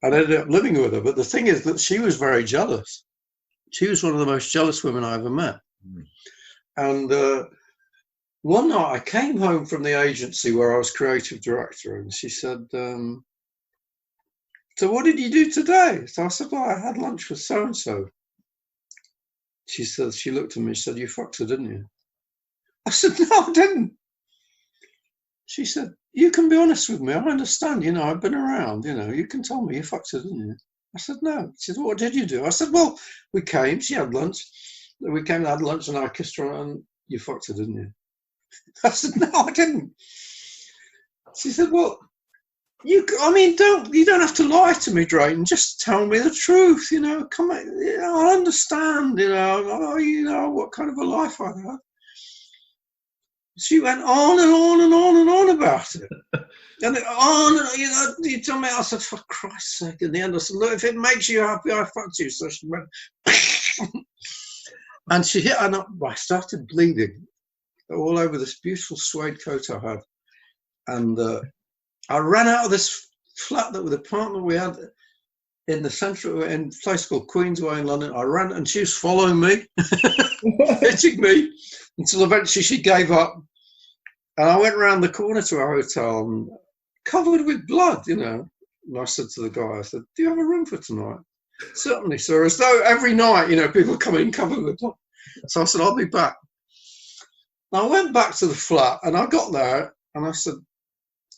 I ended up living with her, but the thing is that she was very jealous. She was one of the most jealous women I ever met. And one night I came home from the agency where I was creative director, and she said, "So what did you do today?" So I said, "Well, I had lunch with so-and-so." She said, she looked at me and said, "You fucked her, didn't you?" I said, "No, I didn't." She said, you can be honest with me. I understand, I've been around, you can tell me you fucked it, didn't you? I said, no. She said, what did you do? I said, well, we came, she had lunch. We came and had lunch and I kissed her and you fucked her, didn't you? I said, no, I didn't. She said, well, you don't have to lie to me, Drayton. Just tell me the truth, come on, I understand, what kind of a life I had. She went on and on and on and on about it. And you tell me, I said, for Christ's sake, in the end, I said, look, if it makes you happy, I fucked you. So she went, and she hit, and I started bleeding all over this beautiful suede coat I had. And I ran out of this flat, the apartment we had in the centre, in a place called Queensway in London. I ran, and she was following me, hitting me, until eventually she gave up. And I went around the corner to a hotel, and covered with blood, And I said to the guy, I said, do you have a room for tonight? Certainly, sir. As though every night, people come in covered with blood. So I said, I'll be back. And I went back to the flat, and I got there, and I said,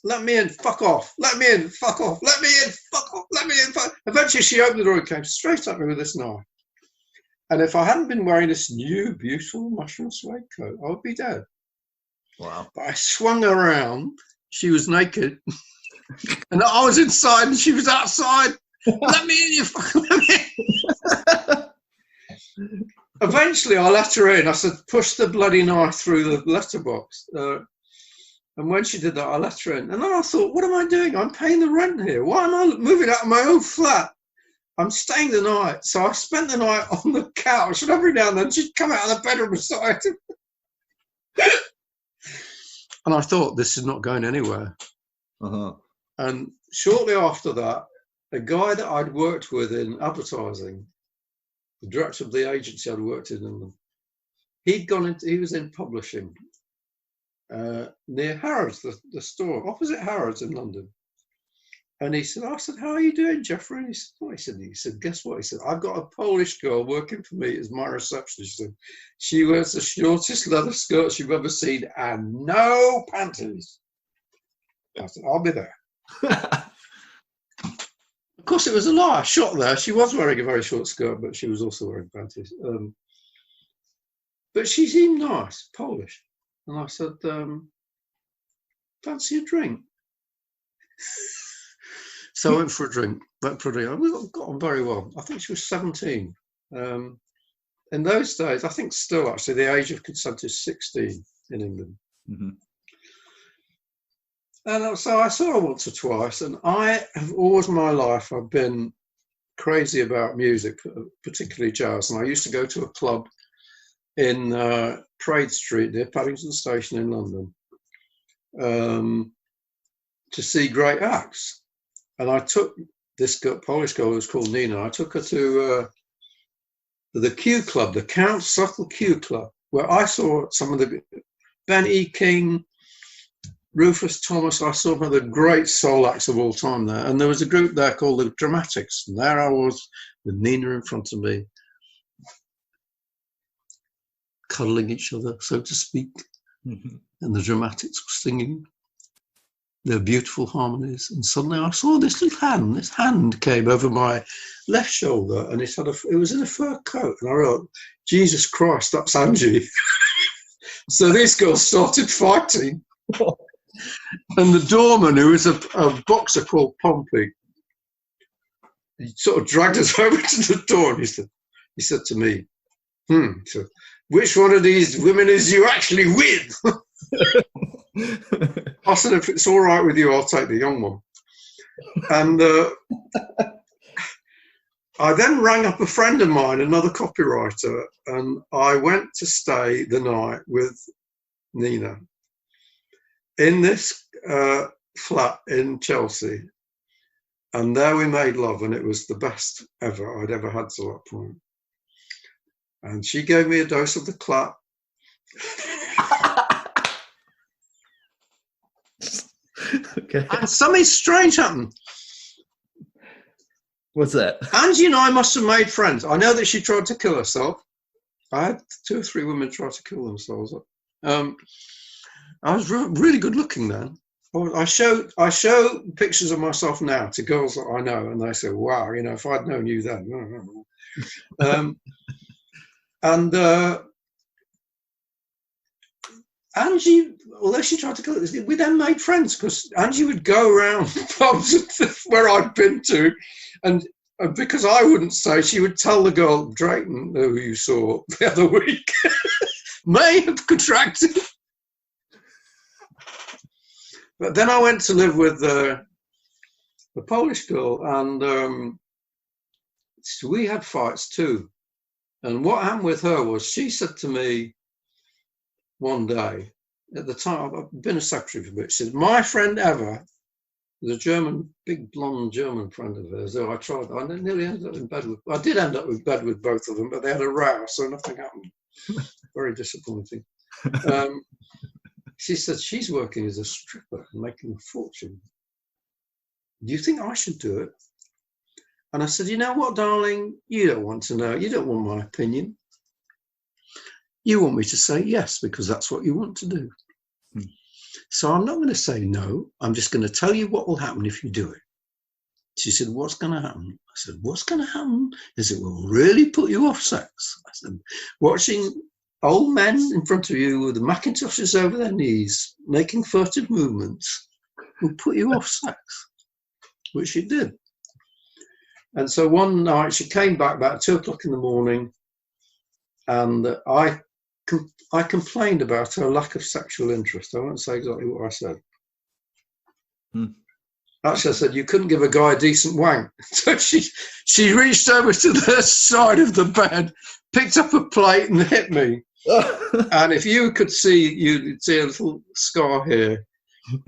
let me in, fuck off. Let me in, fuck off. Let me in, fuck off. Let me in, fuck off. Eventually, she opened the door and came straight at me with this knife. And if I hadn't been wearing this new, beautiful mushroom suede coat, I would be dead. Wow. But I swung her around. She was naked. And I was inside and she was outside. Let me in, you fucking let me in. Eventually, I let her in. I said, push the bloody knife through the letterbox. And when she did that, I let her in. And then I thought, what am I doing? I'm paying the rent here. Why am I moving out of my own flat? I'm staying the night. So I spent the night on the couch. And every now and then she'd come out of the bedroom beside him. And I thought, this is not going anywhere. Uh-huh. And shortly after that, a guy that I'd worked with in advertising, the director of the agency I'd worked in, he was in publishing near Harrods, the store, opposite Harrods in London. And I said, how are you doing, Jeffrey? And he said, what? He said, guess what? He said, I've got a Polish girl working for me as my receptionist. He said, she wears the shortest leather skirt you've ever seen and no panties. I said, I'll be there. Of course, it was a lie. I shot there. She was wearing a very short skirt, but she was also wearing panties. But she seemed nice, Polish. And I said, fancy a drink? So I went for a drink. We got on very well. I think she was 17. In those days, I think still actually, the age of consent is 16 in England. Mm-hmm. And so I saw her once or twice, and I have always my life, I've been crazy about music, particularly jazz. And I used to go to a club in Trade Street near Paddington Station in London to see great acts. And I took this Polish girl who was called Nina, I took her to the Q Club, the Count Subtle Q Club, where I saw some of the Ben E. King, Rufus Thomas. I saw one of the great soul acts of all time there. And there was a group there called the Dramatics. And there I was with Nina in front of me, cuddling each other, so to speak. Mm-hmm. And the Dramatics were singing their beautiful harmonies. And suddenly I saw this little hand. This hand came over my left shoulder, and it was in a fur coat. And I wrote, Jesus Christ, that's Angie. So these girls started fighting. And the doorman, who was a boxer called Pompey, he sort of dragged us over to the door, and he said to me, so, which one of these women is you actually with? I said, if it's all right with you, I'll take the young one. And I then rang up a friend of mine, another copywriter, and I went to stay the night with Nina in this flat in Chelsea. And there we made love, and it was the best ever I'd ever had to that point. And she gave me a dose of the clap. Okay. And something strange happened. What's that? Angie and I must have made friends. I know that she tried to kill herself. I had 2 or 3 women try to kill themselves. I was really good looking then. I show pictures of myself now to girls that I know, and they say, "Wow, you know, if I'd known you then." And Angie, although she tried to kill it, we then made friends because Angie would go around pubs where I'd been to, and because I wouldn't say, she would tell the girl, Drayton, who you saw the other week, may have contracted. But then I went to live with the Polish girl, and so we had fights too. And what happened with her was, she said to me one day, at the time, I've been a secretary for a bit, she said, "My friend Eva," was a German, big blonde German friend of hers, who I nearly ended up in bed with. I did end up in bed with both of them, but they had a row, so nothing happened. Very disappointing. She said, "She's working as a stripper and making a fortune. Do you think I should do it?" And I said, "You know what, darling? You don't want to know. You don't want my opinion. You want me to say yes, because that's what you want to do. So I'm not going to say no. I'm just going to tell you what will happen if you do it." She said, "What's going to happen?" I said, "What's going to happen is it will really put you off sex." I said, "Watching old men in front of you with the Macintoshes over their knees, making furtive movements, will put you off sex," which she did. And so one night she came back about 2:00 in the morning, and I complained about her lack of sexual interest. I won't say exactly what I said. Actually, I said, "You couldn't give a guy a decent wank." So she reached over to the side of the bed, picked up a plate and hit me. And if you could see, you'd see a little scar here.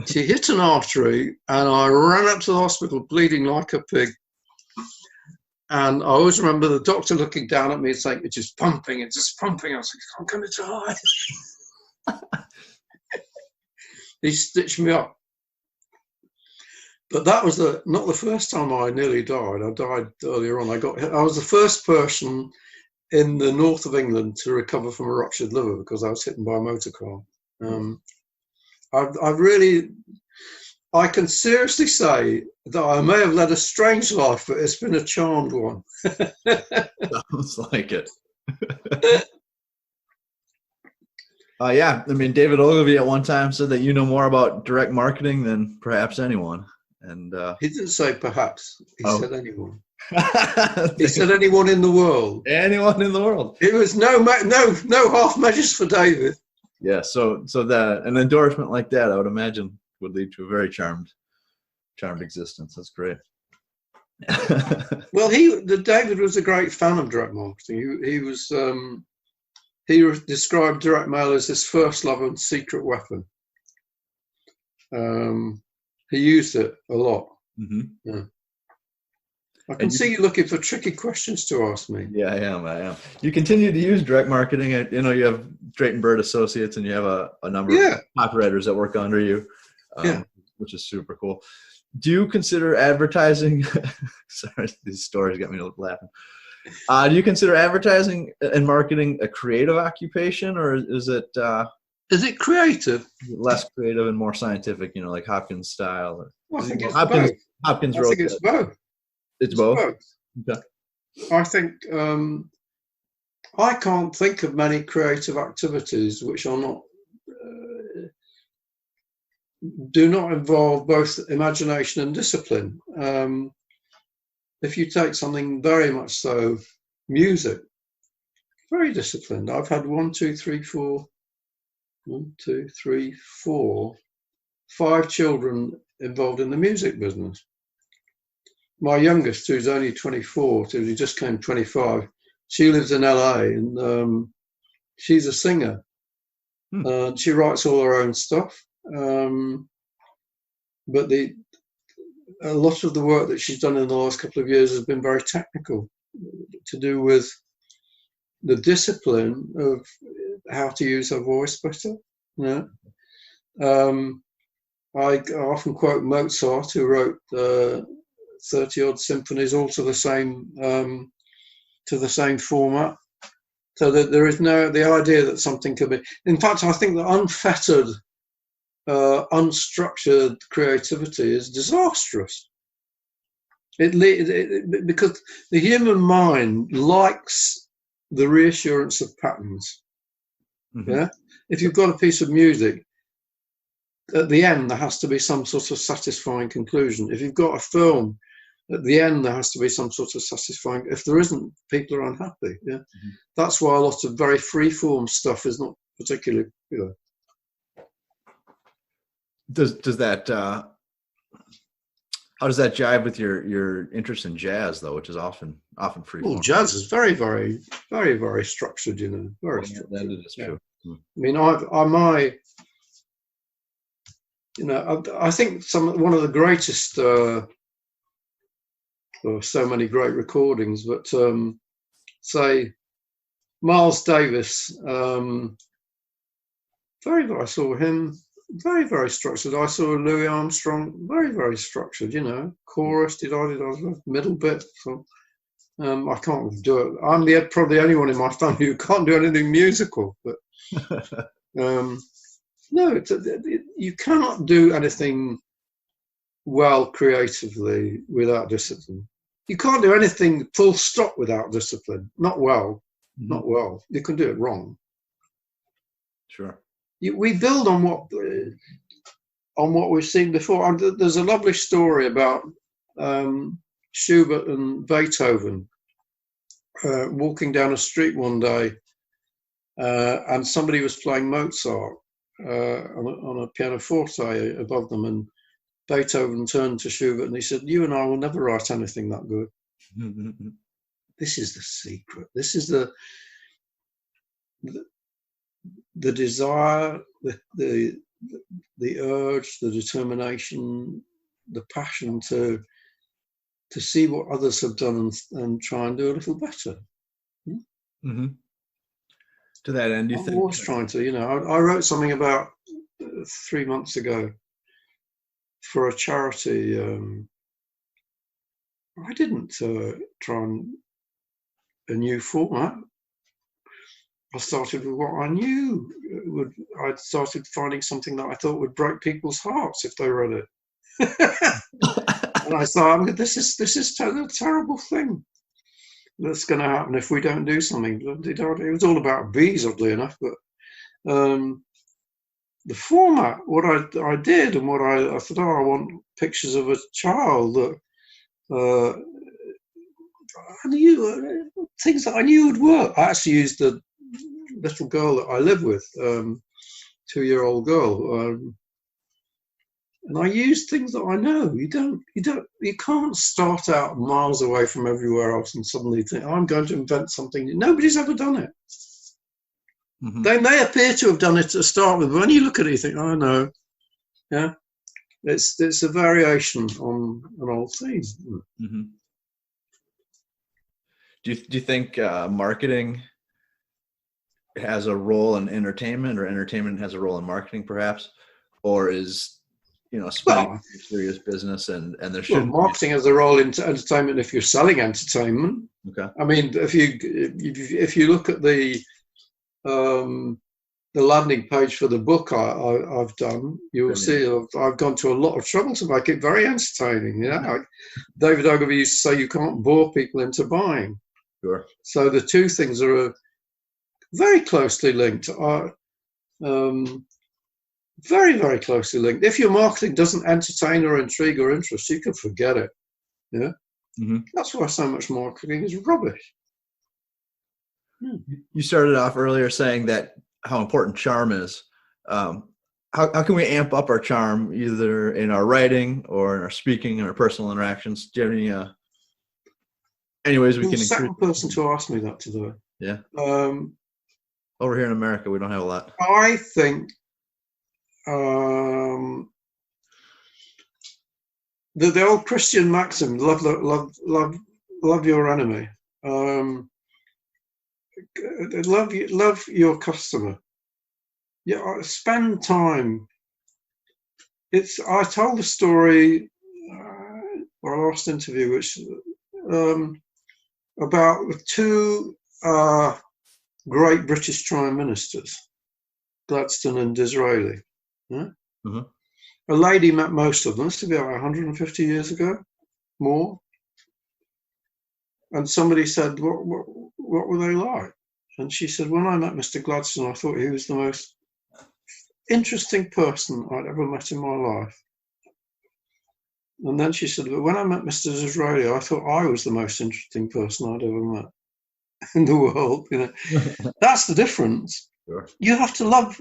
She hit an artery, and I ran up to the hospital bleeding like a pig. And I always remember the doctor looking down at me and saying, "It's just pumping, it's just pumping." I was like, "I'm going to die." He stitched me up. But that was not the first time I nearly died. I died earlier on. I was the first person in the north of England to recover from a ruptured liver because I was hit by a motor car. I can seriously say that I may have led a strange life, but it's been a charmed one. Sounds like it. Yeah, I mean, David Ogilvy at one time said that you know more about direct marketing than perhaps anyone. And he didn't say perhaps. He said anyone. He said anyone in the world. Anyone in the world. It was no half measures for David. Yeah, so that an endorsement like that, I would imagine, would lead to a very charmed existence. That's great. Well, David was a great fan of direct marketing. He described direct mail as his first love and secret weapon. He used it a lot. Mm-hmm. Yeah. I can see you looking for tricky questions to ask me. Yeah, I am. You continue to use direct marketing. You have Drayton Bird Associates, and you have a number of copywriters that work under you, which is super cool. Do you consider advertising? Sorry, these stories got me laughing. Do you consider advertising and marketing a creative occupation, or is it? Is it creative? Less creative and more scientific, like Hopkins style. Well, I think it's Hopkins, both. Hopkins I think it's both. It's both. Okay. I think I can't think of many creative activities which are not do not involve both imagination and discipline. If you take something very much so, music, very disciplined. I've had 5 children involved in the music business. My youngest, who's only 24, who just came 25, she lives in LA, and she's a singer. She writes all her own stuff. But a lot of the work that she's done in the last couple of years has been very technical, to do with the discipline of how to use her voice better. I often quote Mozart, who wrote 30-odd symphonies, all to the same format, so that there is the idea that something could be. In fact, I think that unfettered unstructured creativity is disastrous. Because the human mind likes the reassurance of patterns. Mm-hmm. Yeah. If you've got a piece of music, at the end there has to be some sort of satisfying conclusion. If you've got a film, at the end there has to be some sort of satisfying. If there isn't, people are unhappy. Yeah. Mm-hmm. That's why a lot of very free-form stuff is not particularly, Does that how does that jive with your interest in jazz, though, which is often free form? Well, jazz is very, very, very, very structured. Very structured. That is true. Yeah. I mean, I think one of the greatest, so many great recordings, but say Miles Davis, I saw him. Very, very structured. I saw Louis Armstrong, very, very structured, chorus, middle bit. So, I can't do it. I'm probably the only one in my family who can't do anything musical. But no, you cannot do anything well creatively without discipline. You can't do anything full stop without discipline. Not well. Mm-hmm. Not well. You can do it wrong. Sure. We build on what we've seen before. There's a lovely story about Schubert and Beethoven walking down a street one day, and somebody was playing Mozart on a pianoforte above them, and Beethoven turned to Schubert and he said, "You and I will never write anything that good." Mm-hmm. This is the secret. This is the desire, the urge, the determination, the passion to see what others have done and try and do a little better. Mm-hmm. To that end, I'm always trying to, I wrote something about 3 months ago for a charity. I didn't try a new format. I started with what I knew I started finding something that I thought would break people's hearts if they read it. And I thought, this is a terrible thing that's going to happen if we don't do something. It was all about bees, oddly enough, but the format, what I did, and what I thought, I want pictures of a child that I knew, things that I knew would work. I actually used the little girl that I live with, 2-year-old girl, and I used things that I know. You can't start out miles away from everywhere else and suddenly think, I'm going to invent something. Nobody's ever done it. Mm-hmm. They may appear to have done it to start with, but when you look at it, you think, oh no, yeah, it's a variation on an old theme. Mm-hmm. Do you think marketing has a role in entertainment, or entertainment has a role in marketing, perhaps, or is spending serious business and there should marketing has a role in entertainment if you're selling entertainment. Okay. I mean, if you look at the landing page for the book I've done, you'll see I've gone to a lot of trouble to make it very entertaining. Like David Ogilvy used to say, you can't bore people into buying. Sure. So the two things are very closely linked. Very, very closely linked. If your marketing doesn't entertain or intrigue or interest, you can forget it. Yeah. Mm-hmm. That's why so much marketing is rubbish. You started off earlier saying that how important charm is. How can we amp up our charm, either in our writing or in our speaking and our personal interactions? Do you have any ways we can? You're the second person to ask me that today. Yeah. Over here in America, we don't have a lot. I think the old Christian maxim, love your enemy. Love your customer. Yeah, spend time. I told a story, our last interview, which about the two great British Prime Ministers, Gladstone and Disraeli. Yeah? A lady met most of them. This would be about 150 years ago, more. And somebody said, what were they like? And she said, when I met Mr. Gladstone, I thought he was the most interesting person I'd ever met in my life. And then she said, but when I met Mr. Disraeli, I thought I was the most interesting person I'd ever met in the world. You know, that's the difference. Sure. You have to love.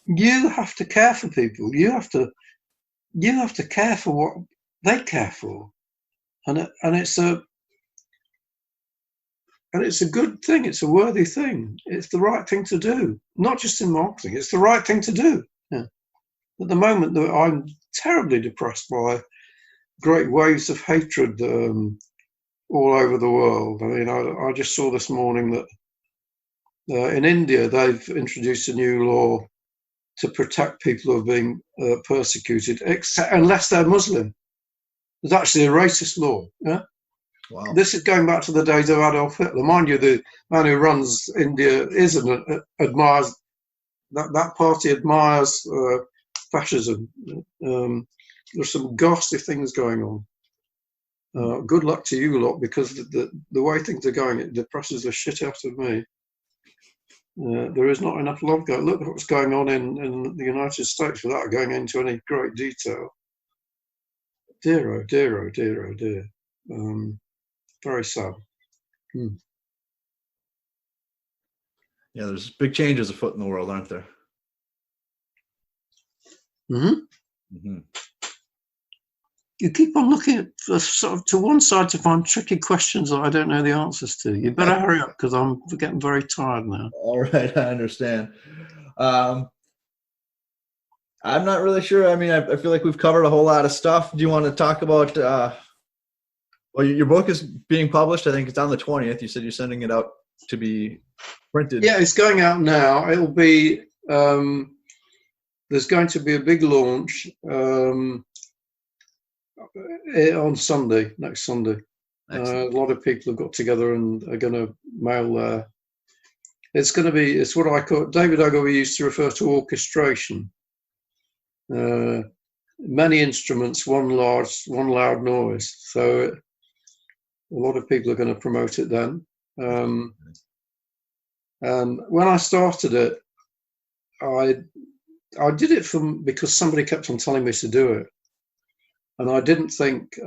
You have to care for people. You have to care for what they care for, and it's a good thing. It's a worthy thing. It's the right thing to do. Not just in marketing. It's the right thing to do. Yeah. At the moment, I'm terribly depressed by great waves of hatred all over the world. I mean, I just saw this morning that in India they've introduced a new law to protect people who are being persecuted, unless they're Muslim. It's actually a racist law. Yeah. Wow. This is going back to the days of Adolf Hitler. Mind you, the man who runs India admires that party admires fascism. There's some ghastly things going on. Good luck to you lot, because the way things are going, it depresses the shit out of me. There is not enough love going. Look at what's going on in the United States without going into any great detail. Dear, oh dear, oh dear, oh dear. Very sad. Yeah, there's big changes afoot in the world, aren't there? You keep on looking at sort of to one side to find tricky questions that I don't know the answers to. You better hurry up, because I'm getting very tired now. All right, I understand. I'm not really sure. I mean, I feel like we've covered a whole lot of stuff. Do you want to talk about, well, your book is being published. I think it's on the 20th. You said you're sending it out to be printed. Yeah, it's going out now. It'll be, there's going to be a big launch on Sunday, next Sunday. A lot of people have got together and are going to mail it's what I call, David Ogilvy used to refer to orchestration. Many instruments, one loud noise. So a lot of people are going to promote it then. And when I started it, I did it because somebody kept on telling me to do it. And I didn't think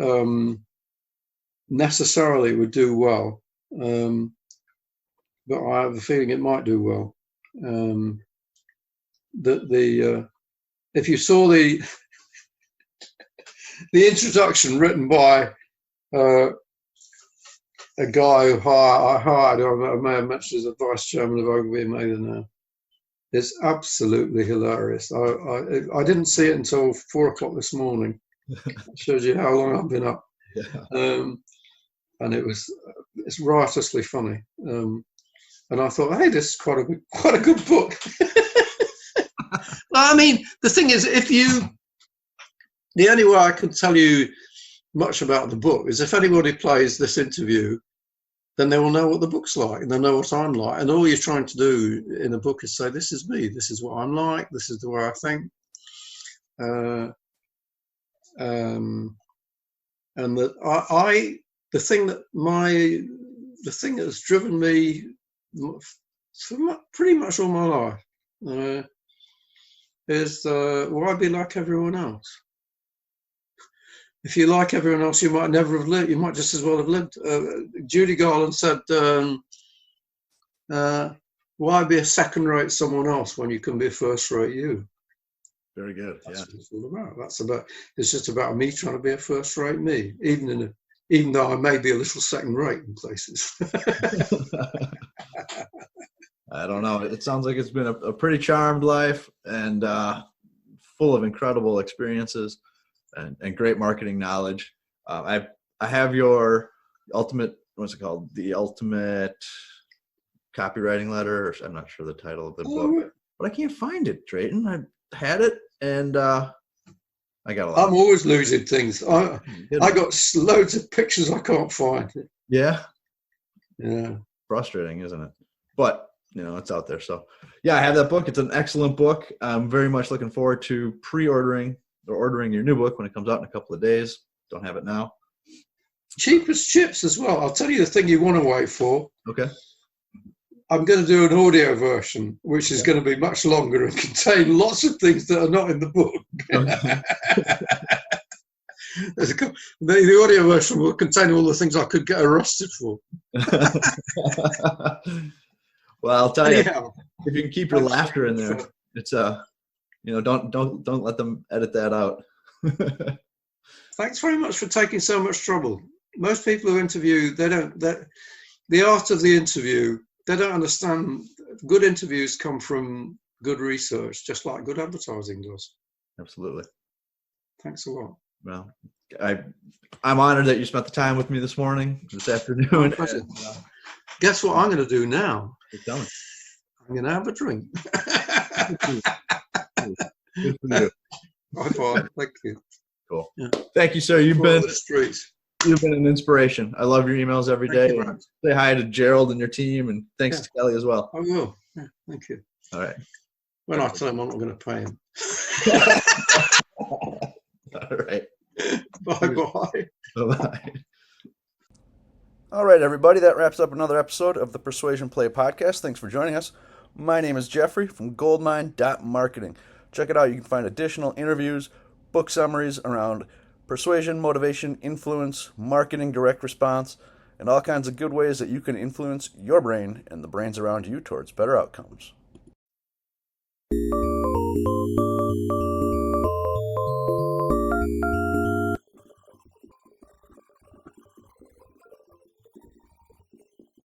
necessarily it would do well, but I have a feeling it might do well. If you saw the introduction written by a guy who I hired, I may have mentioned as a vice chairman of Ogilvy and Mather now, it's absolutely hilarious. I didn't see it until 4 o'clock this morning. Shows you how long I've been up. Yeah. And it's riotously funny. And I thought, hey, this is quite a good book. I mean, the thing is, the only way I can tell you much about the book is if anybody plays this interview, then they will know what the book's like, and they'll know what I'm like. And all you're trying to do in a book is say, this is me, this is what I'm like, this is the way I think. And that the thing that has driven me for pretty much all my life is why be like everyone else? If you like everyone else, you might never have lived. You might just as well have lived. Judy Garland said, why be a second-rate someone else when you can be a first-rate you? Very good. That's what it's all about. It's just about me trying to be a first-rate me, even though I may be a little second-rate in places. I don't know. It sounds like it's been a pretty charmed life and full of incredible experiences and great marketing knowledge. I have your ultimate, what's it called? The ultimate copywriting letter. I'm not sure the title of the book, but I can't find it, Drayton. I had it and I got a lot. I'm always losing things. I got loads of pictures I can't find. Yeah. Yeah. Frustrating, isn't it? But it's out there. So yeah, I have that book. It's an excellent book. I'm very much looking forward to pre-ordering or ordering your new book when it comes out in a couple of days. Don't have it now. Cheap as chips as well. I'll tell you the thing you want to wait for. Okay. I'm going to do an audio version, which is going to be much longer and contain lots of things that are not in the book. Okay. The audio version will contain all the things I could get arrested for. Well, I'll tell you, Anyhow, if you can keep your laughter in there, it's don't let them edit that out. thanks very much for taking so much trouble. Most people who interview, the art of the interview, they don't understand. Good interviews come from good research, just like good advertising does. Absolutely. Thanks a lot. Well, I'm honored that you spent the time with me this afternoon. And, guess what I'm going to do now? Tell me. I'm going to have a drink. Good for you. Bye-bye. Thank you. Cool. Yeah. Thank you, sir. You've been an inspiration. I love your emails every day. Say hi to Gerald and your team, and thanks to Kelly as well. I will. Yeah, thank you. All right. When I tell him I'm not going to pay him. All right. Bye-bye. Bye-bye. All right, everybody, that wraps up another episode of the Persuasion Play podcast. Thanks for joining us. My name is Jeffrey from goldmine.marketing. Check it out. You can find additional interviews, book summaries around persuasion, motivation, influence, marketing, direct response, and all kinds of good ways that you can influence your brain and the brains around you towards better outcomes.